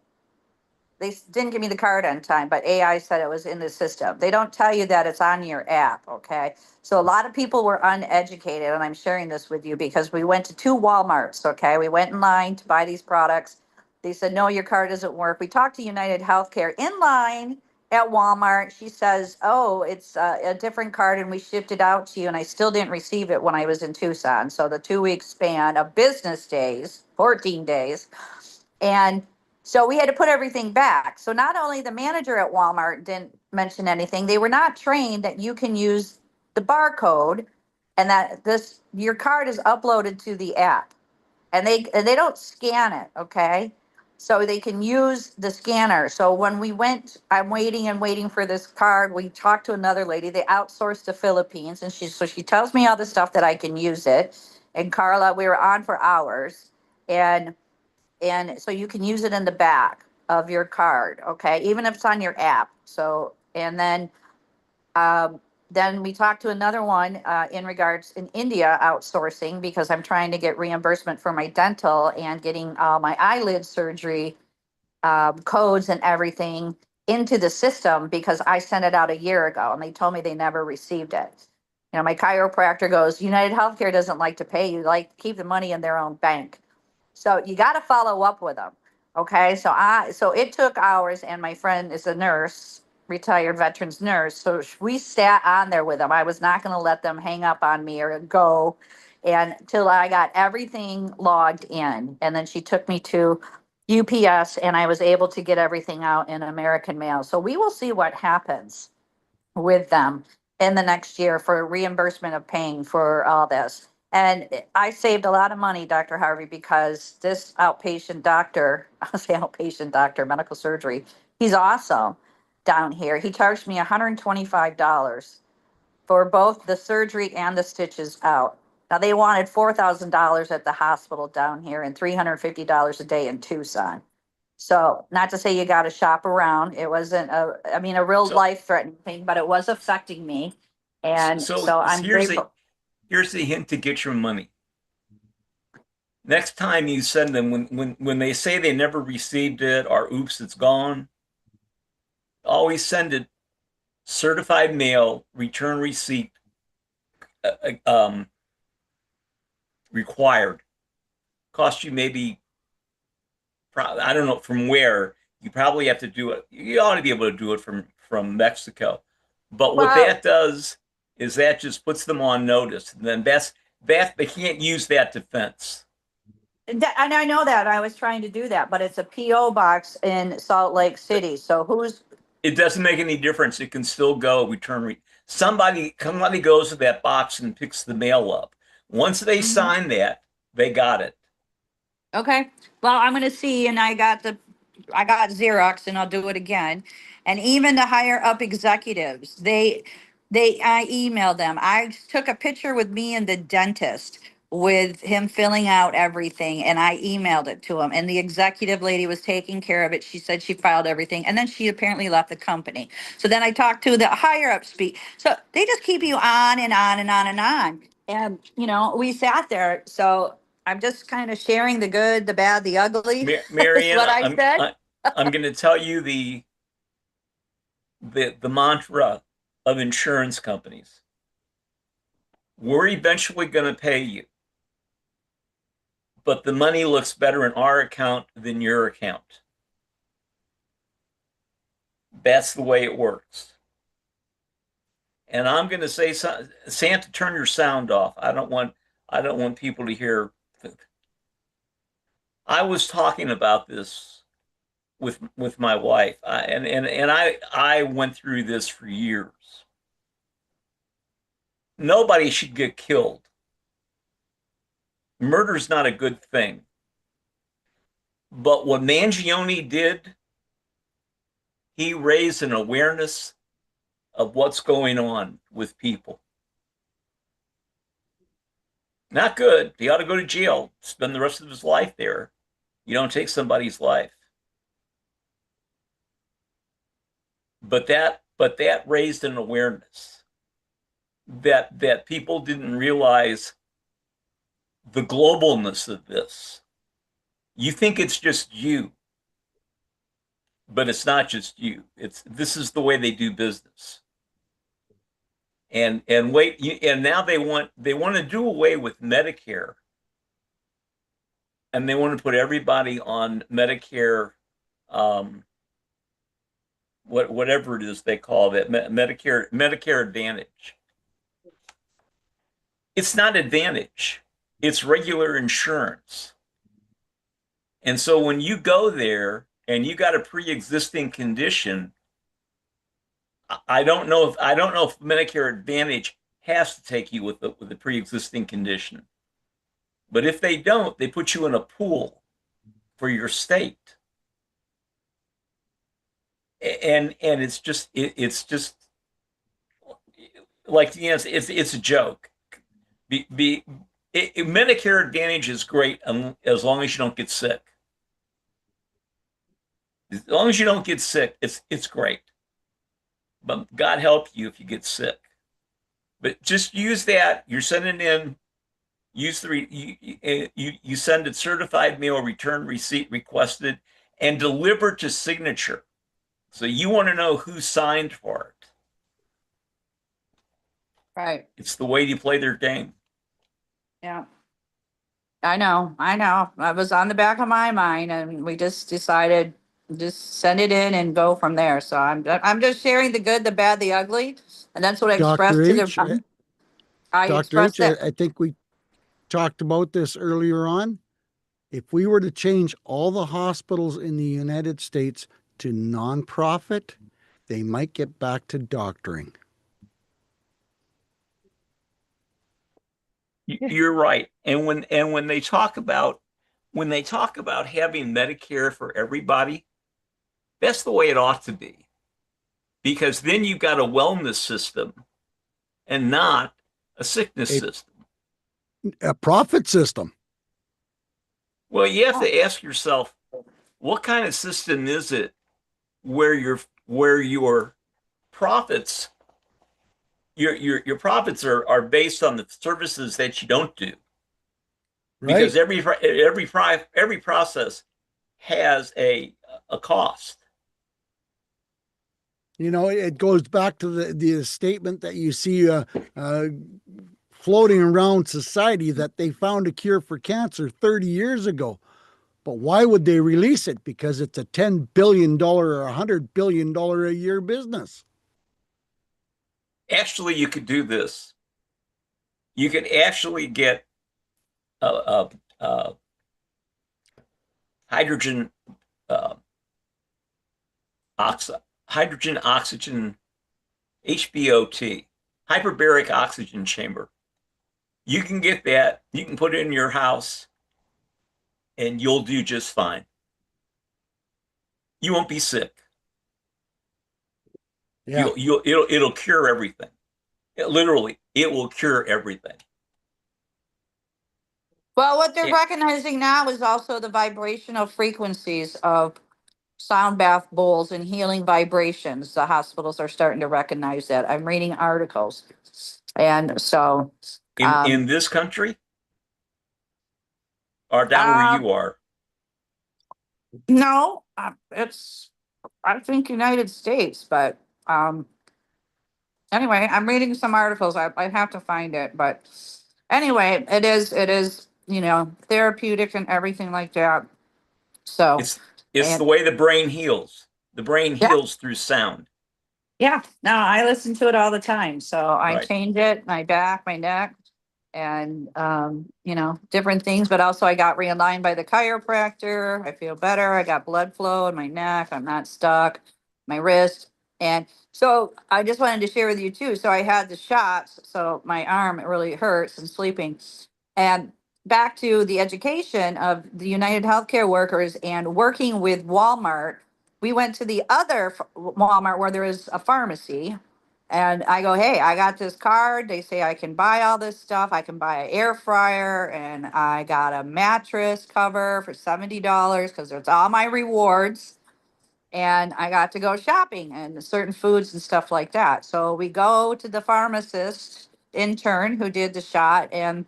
Speaker 4: they didn't give me the card on time, but AI said it was in the system. They don't tell you that it's on your app, okay? So a lot of people were uneducated, and I'm sharing this with you because we went to 2 Walmarts, okay? We went in line to buy these products. They said, no, your card doesn't work. We talked to United Healthcare in line at Walmart. She says, oh, it's a different card, and we shipped it out to you, and I still didn't receive it when I was in Tucson. So the 2-week span of business days, 14 days, and so we had to put everything back. So not only the manager at Walmart didn't mention anything, they were not trained that you can use the barcode and that your card is uploaded to the app, and they don't scan it, okay? So they can use the scanner. So when we went, I'm waiting for this card. We talked to another lady. They outsourced to Philippines, and she tells me all the stuff that I can use it. And Carla, we were on for hours, and so you can use it in the back of your card, okay, even if it's on your app. So, and then we talked to another one in regards in India outsourcing, because I'm trying to get reimbursement for my dental and getting my eyelid surgery codes and everything into the system, because I sent it out a year ago and they told me they never received it. My chiropractor goes, United Healthcare doesn't like to pay you, like keep the money in their own bank. So you got to follow up with them. Okay. So it took hours, and my friend is a nurse, retired veterans nurse. So we sat on there with them. I was not going to let them hang up on me or go until I got everything logged in. And then she took me to UPS, and I was able to get everything out in American mail. So we will see what happens with them in the next year for reimbursement of paying for all this. And I saved a lot of money, Dr. Harvey, because this outpatient doctor, I'll say outpatient doctor, medical surgery, he's awesome down here. He charged me $125 for both the surgery and the stitches out. Now they wanted $4,000 at the hospital down here and $350 a day in Tucson. So not to say you got to shop around. It wasn't a real
Speaker 7: So-
Speaker 4: life threatening thing, but it was affecting me. And so I'm grateful.
Speaker 7: Here's the hint to get your money. Next time you send them, when they say they never received it or oops, it's gone, always send it certified mail, return receipt required. Cost you maybe, I don't know from where. You probably have to do it. You ought to be able to do it from Mexico. But what
Speaker 4: Wow.
Speaker 7: that does is that just puts them on notice. And then that they can't use that defense.
Speaker 4: And I know that I was trying to do that, but it's a PO box in Salt Lake City. So
Speaker 7: It doesn't make any difference. It can still go return. Somebody goes to that box and picks the mail up. Once they sign that, they got it.
Speaker 4: okay. Well, I'm going to see, and I got Xerox, and I'll do it again. And even the higher up executives, I emailed them. I took a picture with me and the dentist with him filling out everything, and I emailed it to him. And the executive lady was taking care of it. She said she filed everything, and then she apparently left the company. So then I talked to the higher up So they just keep you on and on and on and on. And we sat there. So I'm just kind of sharing the good, the bad, the ugly.
Speaker 7: Marianne,
Speaker 4: what I said.
Speaker 7: I'm going to tell you the mantra of insurance companies. We're eventually going to pay you, but the money looks better in our account than your account. That's the way it works. And I'm going to say, Santa, turn your sound off. I don't want people to hear. I was talking about this with my wife, and I went through this for years. Nobody should get killed. Murder's not a good thing. But what Mangione did, he raised an awareness of what's going on with people. Not good. He ought to go to jail, spend the rest of his life there. You don't take somebody's life. But that raised an awareness that people didn't realize the globalness of this. You think it's just you, but it's not just you. This is the way they do business. And now they want to do away with Medicare, and they want to put everybody on Medicare, whatever it is they call that, Medicare Advantage. It's not Advantage. It's regular insurance. And so when you go there and you got a pre-existing condition, I don't know if Medicare Advantage has to take you with the pre-existing condition. But if they don't, they put you in a pool for your state. And it's just like it's a joke. Medicare Advantage is great as long as you don't get sick. As long as you don't get sick, it's great. But God help you if you get sick. But just use that. You're sending in. You send it certified mail, return receipt requested, and deliver to signature. So you want to know who signed for it.
Speaker 4: Right.
Speaker 7: It's the way you play their game.
Speaker 4: Yeah. I know. That was on the back of my mind, and we just decided just send it in and go from there. So I'm just sharing the good, the bad, the ugly, and that's what I expressed
Speaker 8: Dr.
Speaker 4: to
Speaker 8: H,
Speaker 4: them. I
Speaker 8: Dr.
Speaker 4: expressed
Speaker 8: H,
Speaker 4: that.
Speaker 8: I think we talked about this earlier on. If we were to change all the hospitals in the United States to nonprofit, they might get back to doctoring.
Speaker 7: You're right. And when they talk about having Medicare for everybody, that's the way it ought to be. Because then you've got a wellness system and not a sickness system.
Speaker 8: A profit system.
Speaker 7: Well, you have to ask yourself, what kind of system is it where your profits your profits are based on the services that you don't do?
Speaker 8: Right.
Speaker 7: Because every process has a cost.
Speaker 8: You know, it goes back to the statement that you see floating around society that they found a cure for cancer 30 years ago. But why would they release it? Because it's a $10 billion or $100 billion a year business.
Speaker 7: Actually, you could do this. You could actually get hydrogen oxygen HBOT, hyperbaric oxygen chamber. You can get that. You can put it in your house, and you'll do just fine. You won't be sick.
Speaker 8: Yeah.
Speaker 7: It'll cure everything. Literally, it will cure everything.
Speaker 4: Well, what they're recognizing now is also the vibrational frequencies of sound bath bowls and healing vibrations. The hospitals are starting to recognize that. I'm reading articles. And so
Speaker 7: In this country or down where you are?
Speaker 4: no, it's I think United States, but anyway, I'm reading some articles. I have to find it, but anyway, it is, you know, therapeutic and everything like that. So
Speaker 7: It's
Speaker 4: and-
Speaker 7: the way the brain heals. The brain
Speaker 4: Yeah.
Speaker 7: heals through sound.
Speaker 4: yeah, no, I listen to it all the time. So I
Speaker 7: Right.
Speaker 4: change it, my back, my neck, and you know, different things. But also I got realigned by the chiropractor. I feel better. I got blood flow in my neck. I'm not stuck. My wrist. And so I just wanted to share with you too. So I had the shots. So my arm, it really hurts and sleeping. And back to the education of the United Healthcare workers and working with Walmart. We went to the other Walmart where there is a pharmacy. And I go, hey, I got this card. They say I can buy all this stuff. I can buy an air fryer, and I got a mattress cover for $70 because it's all my rewards. And I got to go shopping and certain foods and stuff like that. So we go to the pharmacist intern who did the shot, and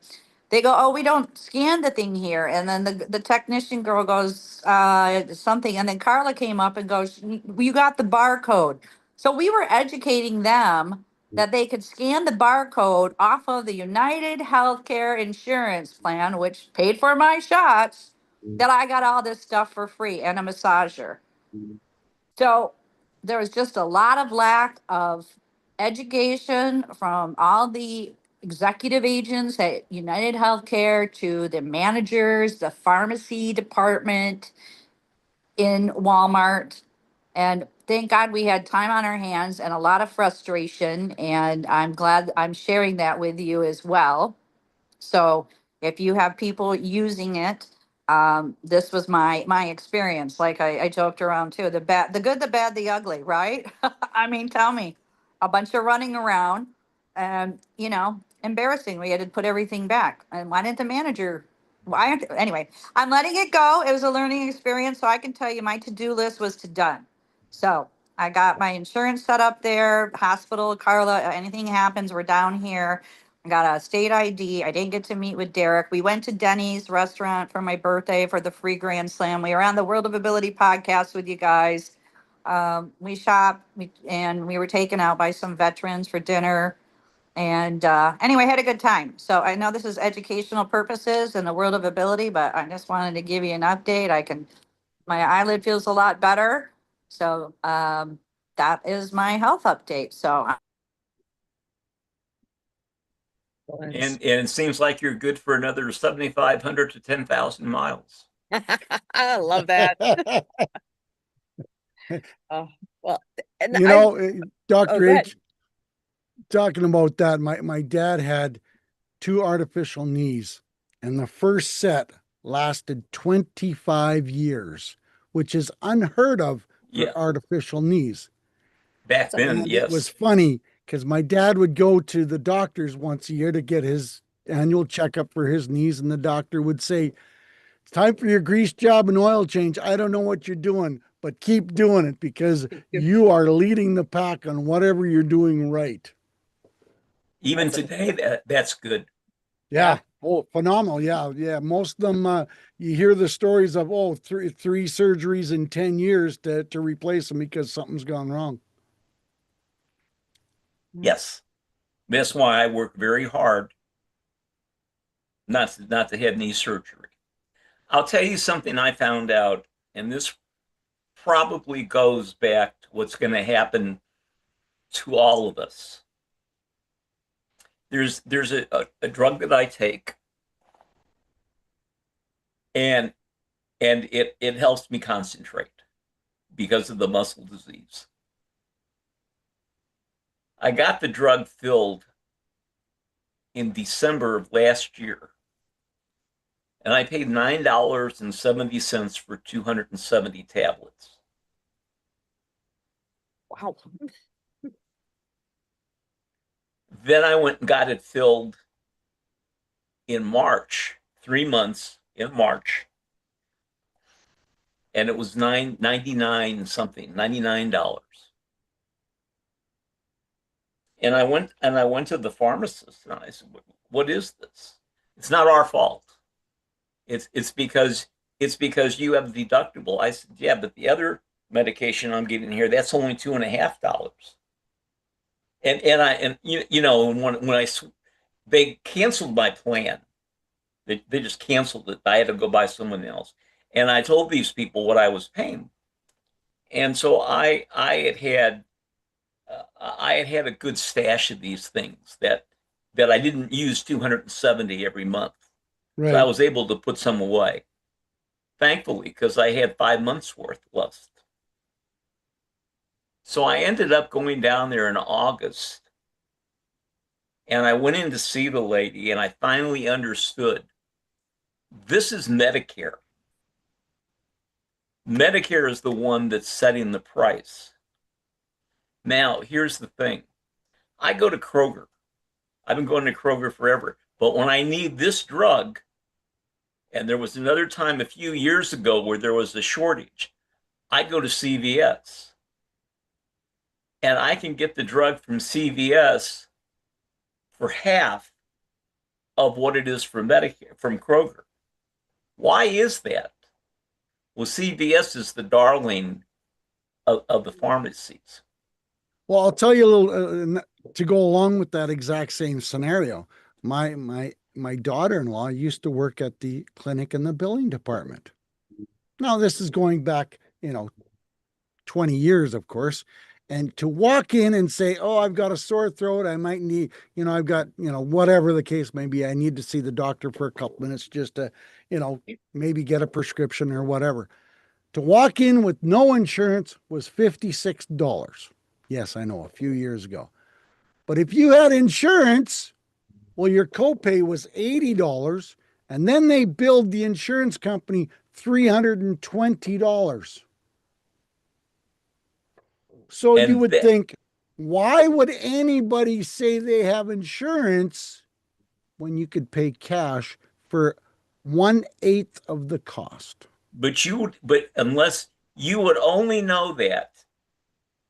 Speaker 4: they go, oh, we don't scan the thing here. And then the technician girl goes, something. And then Carla came up and goes, you got the barcode. So we were educating them that they could scan the barcode off of the United Healthcare insurance plan, which paid for my shots, that I got all this stuff for free and a massager. So there was just a lot of lack of education from all the executive agents at United Healthcare to the managers, the pharmacy department in Walmart. And thank God we had time on our hands and a lot of frustration. And I'm glad I'm sharing that with you as well. So if you have people using it, this was my experience. Like I joked around too, the good, the bad, the ugly, right? I mean, tell me, a bunch of running around and, you know, embarrassing. We had to put everything back. And why didn't the manager, anyway, I'm letting it go. It was a learning experience. So I can tell you my to-do list was done. So I got my insurance set up there, hospital, Carla, anything happens, we're down here. I got a state ID. I didn't get to meet with Derek. We went to Denny's restaurant for my birthday for the free Grand Slam. We were on the World of Ability podcast with you guys. We shopped and we were taken out by some veterans for dinner. And anyway, had a good time. So I know this is educational purposes in the World of Ability, but I just wanted to give you an update. My eyelid feels a lot better. So that is my health update. So
Speaker 7: And it seems like you're good for another 7,500 to 10,000 miles.
Speaker 6: I love that. Oh, well, and
Speaker 8: You
Speaker 6: I-
Speaker 8: know,
Speaker 6: oh,
Speaker 8: Dr.
Speaker 6: go ahead.
Speaker 8: H, talking about that, my dad had 2 artificial knees, and the first set lasted 25 years, which is unheard of for
Speaker 7: Yeah.
Speaker 8: artificial knees.
Speaker 7: Back then,
Speaker 8: And
Speaker 7: yes.
Speaker 8: it was funny because my dad would go to the doctor's once a year to get his annual checkup for his knees, and the doctor would say, "It's time for your grease job and oil change. I don't know what you're doing, but keep doing it because you are leading the pack on whatever you're doing right."
Speaker 7: Even today, that's good.
Speaker 8: Yeah. Oh, phenomenal. Yeah. Yeah. Most of them, you hear the stories of, three surgeries in 10 years to replace them because something's gone wrong.
Speaker 7: Yes. That's why I work very hard not to have knee surgery. I'll tell you something I found out, and this probably goes back to what's going to happen to all of us. There's a drug that I take, and it helps me concentrate because of the muscle disease. I got the drug filled in December of last year, and I paid $9.70 for 270 tablets.
Speaker 6: Wow.
Speaker 7: Then I went and got it filled in March, 3 months in March. And it was $99 something, $99. And I went to the pharmacist and I said, "What is this? It's not our fault. It's because you have the deductible." I said, "Yeah, but the other medication I'm getting here, that's only $2.50." And you know, when they canceled my plan, they just canceled it. I had to go buy someone else, and I told these people what I was paying, and so I had a good stash of these things that I didn't use 270 every month,
Speaker 8: Right.
Speaker 7: so I was able to put some away, thankfully, because I had 5 months worth left. So I ended up going down there in August, and I went in to see the lady, and I finally understood this is Medicare. Medicare is the one that's setting the price. Now, here's the thing. I go to Kroger. I've been going to Kroger forever, but when I need this drug, and there was another time a few years ago where there was a shortage, I go to CVS. And I can get the drug from CVS for half of what it is for Medicare from Kroger. Why is that? Well, CVS is the darling of the pharmacies.
Speaker 8: Well, I'll tell you a little to go along with that exact same scenario. My daughter-in-law used to work at the clinic in the billing department. Now, this is going back, 20 years, of course. And to walk in and say, "Oh, I've got a sore throat. I might need, I've got, whatever the case may be. I need to see the doctor for a couple minutes just to, maybe get a prescription or whatever." To walk in with no insurance was $56. Yes, I know, a few years ago. But if you had insurance, well, your copay was $80, and then they billed the insurance company $320. So
Speaker 7: And
Speaker 8: you would
Speaker 7: that-
Speaker 8: think, why would anybody say they have insurance when you could pay cash for 1/8 of the cost?
Speaker 7: But unless you would only know that,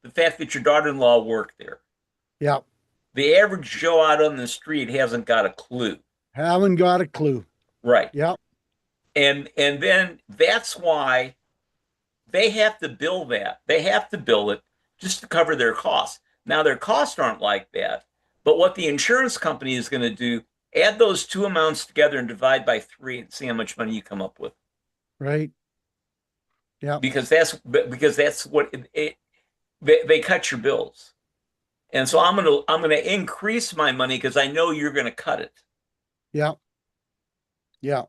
Speaker 7: the fact that your daughter-in-law worked there,
Speaker 8: Yeah,
Speaker 7: the average Joe out on the street hasn't got a clue.
Speaker 8: haven't got a clue.
Speaker 7: Right.
Speaker 8: Yeah,
Speaker 7: And then that's why they have to bill that. They have to bill it just to cover their costs. Now, their costs aren't like that, but what the insurance company is going to do, add those two amounts together and divide by 3 and see how much money you come up with.
Speaker 8: right. Yeah,
Speaker 7: Because that's what they cut your bills. And so I'm gonna increase my money because I know you're going to cut it.
Speaker 8: yeah, yeah.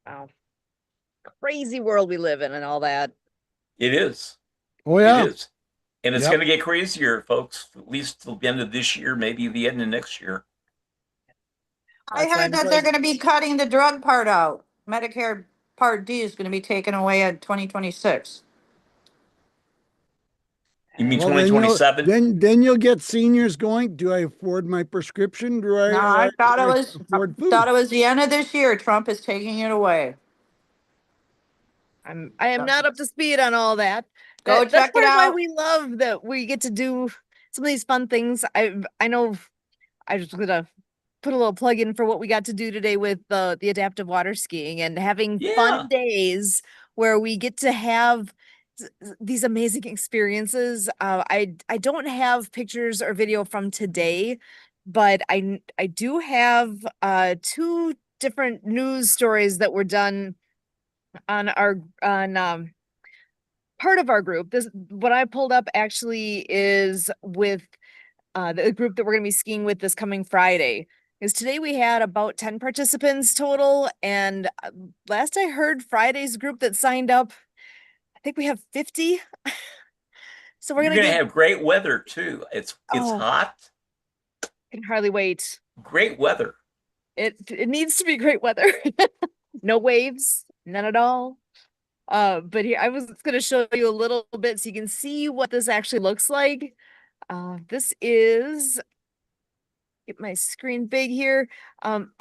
Speaker 6: Wow. Crazy world we live in and all that.
Speaker 7: It is.
Speaker 8: Oh, yeah.
Speaker 7: It is. And it's
Speaker 8: Yep.
Speaker 7: going to get crazier, folks, at least till the end of this year, maybe the end of next year.
Speaker 4: I
Speaker 1: That's
Speaker 4: heard
Speaker 1: why
Speaker 4: that they're gonna be cutting the drug part out. Medicare Part D is gonna be taken away in 2026.
Speaker 7: You mean
Speaker 8: Well, then you'll
Speaker 7: 2027?
Speaker 8: then you'll get seniors going. Do I afford my prescription? Do
Speaker 4: No, I thought it was,
Speaker 8: afford food?
Speaker 4: thought it was the end of this year. Trump is taking it away.
Speaker 6: I am not up to speed on all that.
Speaker 4: Go
Speaker 6: That's
Speaker 4: check it
Speaker 6: part of why
Speaker 4: out.
Speaker 6: we love that we get to do some of these fun things. I know I was gonna put a little plug in for what we got to do today with the adaptive water skiing and having
Speaker 7: Yeah.
Speaker 6: fun days where we get to have these amazing experiences. I don't have pictures or video from today, but I do have two different news stories that were done on our part of our group. This what I pulled up actually is with the group that we're going to be skiing with this coming Friday. Is today we had about 10 participants total, and last I heard, Friday's group that signed up, I think we have 50. So we're
Speaker 7: You're
Speaker 6: gonna
Speaker 7: gonna
Speaker 6: get
Speaker 7: have great weather too. It's
Speaker 6: Oh.
Speaker 7: hot.
Speaker 6: can hardly wait.
Speaker 7: Great weather.
Speaker 6: It needs to be great weather. No waves, none at all. But here I was gonna show you a little bit so you can see what this actually looks like. This is get my screen big here. On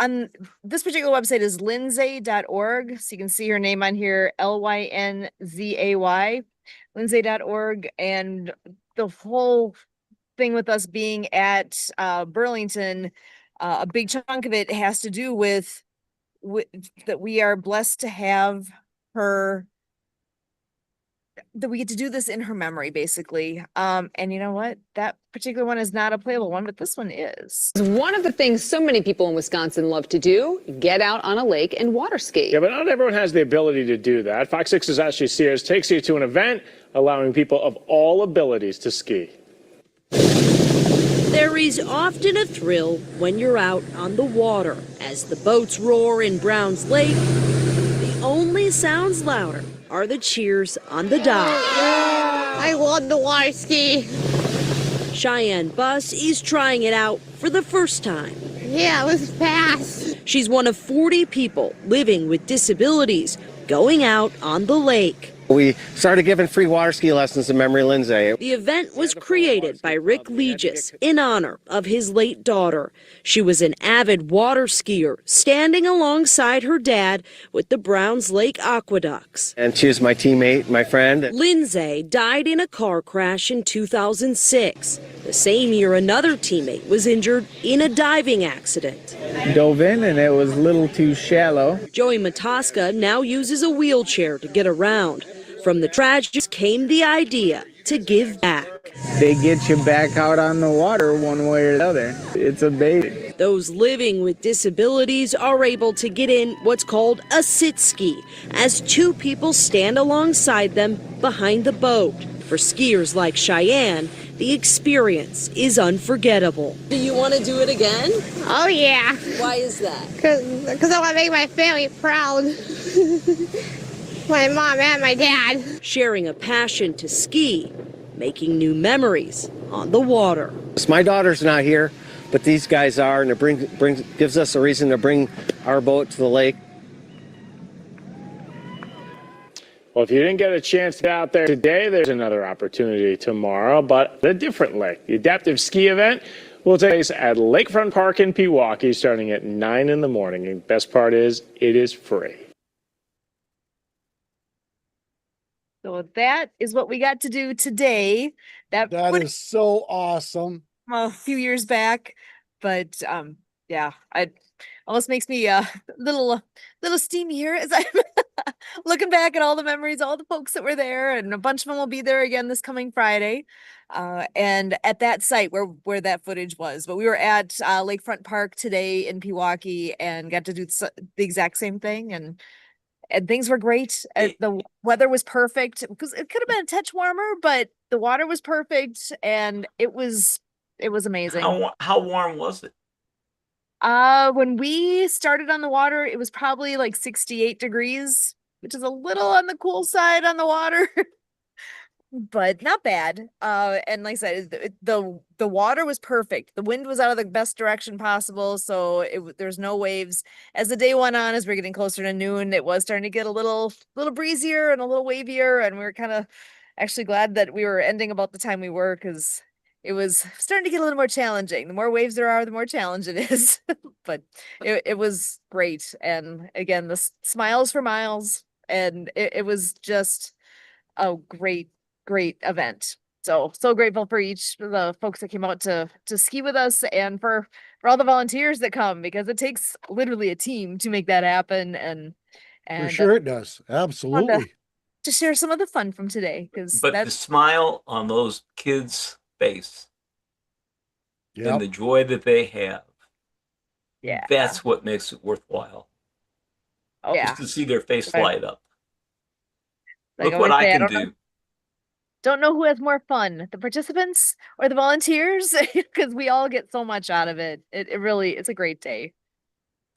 Speaker 6: this particular website is lindsay.org. So you can see her name on here, Lynzay, lindsay.org. And the whole thing with us being at Burlington, a big chunk of it has to do with that we are blessed to have her, that we get to do this in her memory, basically. And you know what? That particular one is not a playable one, but this one is.
Speaker 11: One of the things so many people in Wisconsin love to do, get out on a lake and water ski.
Speaker 12: Yeah, but not everyone has the ability to do that. Fox 6's Ashley Sears takes you to an event allowing people of all abilities to ski.
Speaker 13: There is often a thrill when you're out on the water. As the boats roar in Browns Lake, the only sounds louder are the cheers on the dock.
Speaker 14: I love the water ski.
Speaker 13: Cheyenne Buss is trying it out for the first time.
Speaker 14: Yeah, it was fast.
Speaker 13: She's one of 40 people living with disabilities going out on the lake.
Speaker 15: We started giving free water ski lessons to Memory Lindsay.
Speaker 13: The event was created by Rick Legis in honor of his late daughter. She was an avid water skier, standing alongside her dad with the Browns Lake Aqueducts.
Speaker 15: And she was my teammate, my friend.
Speaker 13: Lindsay died in a car crash in 2006. The same year, another teammate was injured in a diving accident.
Speaker 16: Dove in and it was a little too shallow.
Speaker 13: Joey Mataska now uses a wheelchair to get around. From the tragedy came the idea to give back.
Speaker 16: They get you back out on the water one way or the other. It's amazing.
Speaker 13: Those living with disabilities are able to get in what's called a sit ski, as two people stand alongside them behind the boat. For skiers like Cheyenne, the experience is unforgettable. Do you want to do it again?
Speaker 14: Oh, yeah.
Speaker 13: Why is that?
Speaker 14: Because I want to make my family proud. My mom and my dad.
Speaker 13: Sharing a passion to ski, making new memories on the water.
Speaker 15: My daughter's not here, but these guys are, and it gives us a reason to bring our boat to the lake.
Speaker 12: Well, if you didn't get a chance to get out there today, there's another opportunity tomorrow, but a different lake. The adaptive ski event will take place at Lakefront Park in Pewaukee starting at 9 in the morning. And best part is, it is free.
Speaker 6: So that is what we got to do today. That
Speaker 8: is so awesome.
Speaker 6: A few years back, but yeah, I almost makes me a little steamy here as I'm looking back at all the memories, all the folks that were there, and a bunch of them will be there again this coming Friday. And at that site where that footage was, but we were at Lakefront Park today in Pewaukee and got to do the exact same thing, and things were great. The weather was perfect because it could have been a touch warmer, but the water was perfect and it was amazing.
Speaker 7: How warm was it?
Speaker 6: When we started on the water, it was probably like 68 degrees, which is a little on the cool side on the water. but not bad. And like I said, the water was perfect. The wind was out of the best direction possible, so there's no waves. As the day went on, as we're getting closer to noon, it was starting to get a little breezier and a little wavier, and we were kind of actually glad that we were ending about the time we were, because it was starting to get a little more challenging. The more waves there are, the more challenge it is. But it was great, and again, the smiles for miles, and it was just a great event. So grateful for each of the folks that came out to ski with us, and for all the volunteers that come, because it takes literally a team to make that happen. And
Speaker 8: For sure it does. Absolutely.
Speaker 6: to share some of the fun from today, because
Speaker 7: But the
Speaker 6: that's
Speaker 7: smile on those kids' face
Speaker 8: Yep.
Speaker 7: and the joy that they have,
Speaker 6: yeah,
Speaker 7: that's what makes it worthwhile.
Speaker 6: oh yeah.
Speaker 7: Just to see their face
Speaker 6: Right.
Speaker 7: light up.
Speaker 6: Like
Speaker 7: Look what
Speaker 6: always
Speaker 7: I
Speaker 6: say,
Speaker 7: can
Speaker 6: don't know-
Speaker 7: do.
Speaker 6: Don't know who has more fun, the participants or the volunteers, because we all get so much out of it. It really, it's a great day.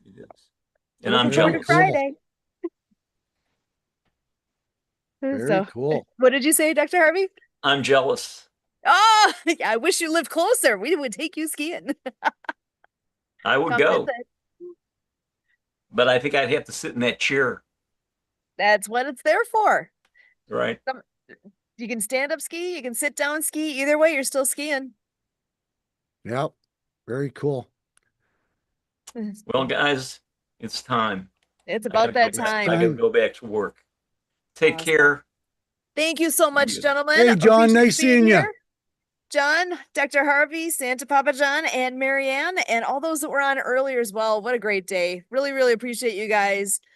Speaker 7: It is. And I'm
Speaker 6: Looking forward to
Speaker 7: jealous.
Speaker 6: Friday.
Speaker 8: Very cool.
Speaker 6: What did you say, Dr. Harvey?
Speaker 7: I'm jealous.
Speaker 6: Oh, I wish you lived closer. We would take you skiing.
Speaker 7: I would
Speaker 6: Come
Speaker 7: go,
Speaker 6: visit.
Speaker 7: but I think I'd have to sit in that chair,
Speaker 6: That's what it's there for.
Speaker 7: right?
Speaker 6: You can stand up ski, you can sit down ski. Either way, you're still skiing.
Speaker 8: Yep. Very cool.
Speaker 7: Well, guys, it's time.
Speaker 6: It's
Speaker 7: I
Speaker 6: about
Speaker 7: gotta
Speaker 6: that
Speaker 7: go back-
Speaker 6: time.
Speaker 7: I gotta go back to work. Take care.
Speaker 6: Thank you so much,
Speaker 7: Yeah.
Speaker 6: gentlemen.
Speaker 8: Hey, John,
Speaker 6: Appreciate
Speaker 8: nice
Speaker 6: being
Speaker 8: seeing ya.
Speaker 6: here. John, Dr. Harvey, Santa Papa John, and Marianne, and all those that were on earlier as well. What a great day. Really, really appreciate you guys.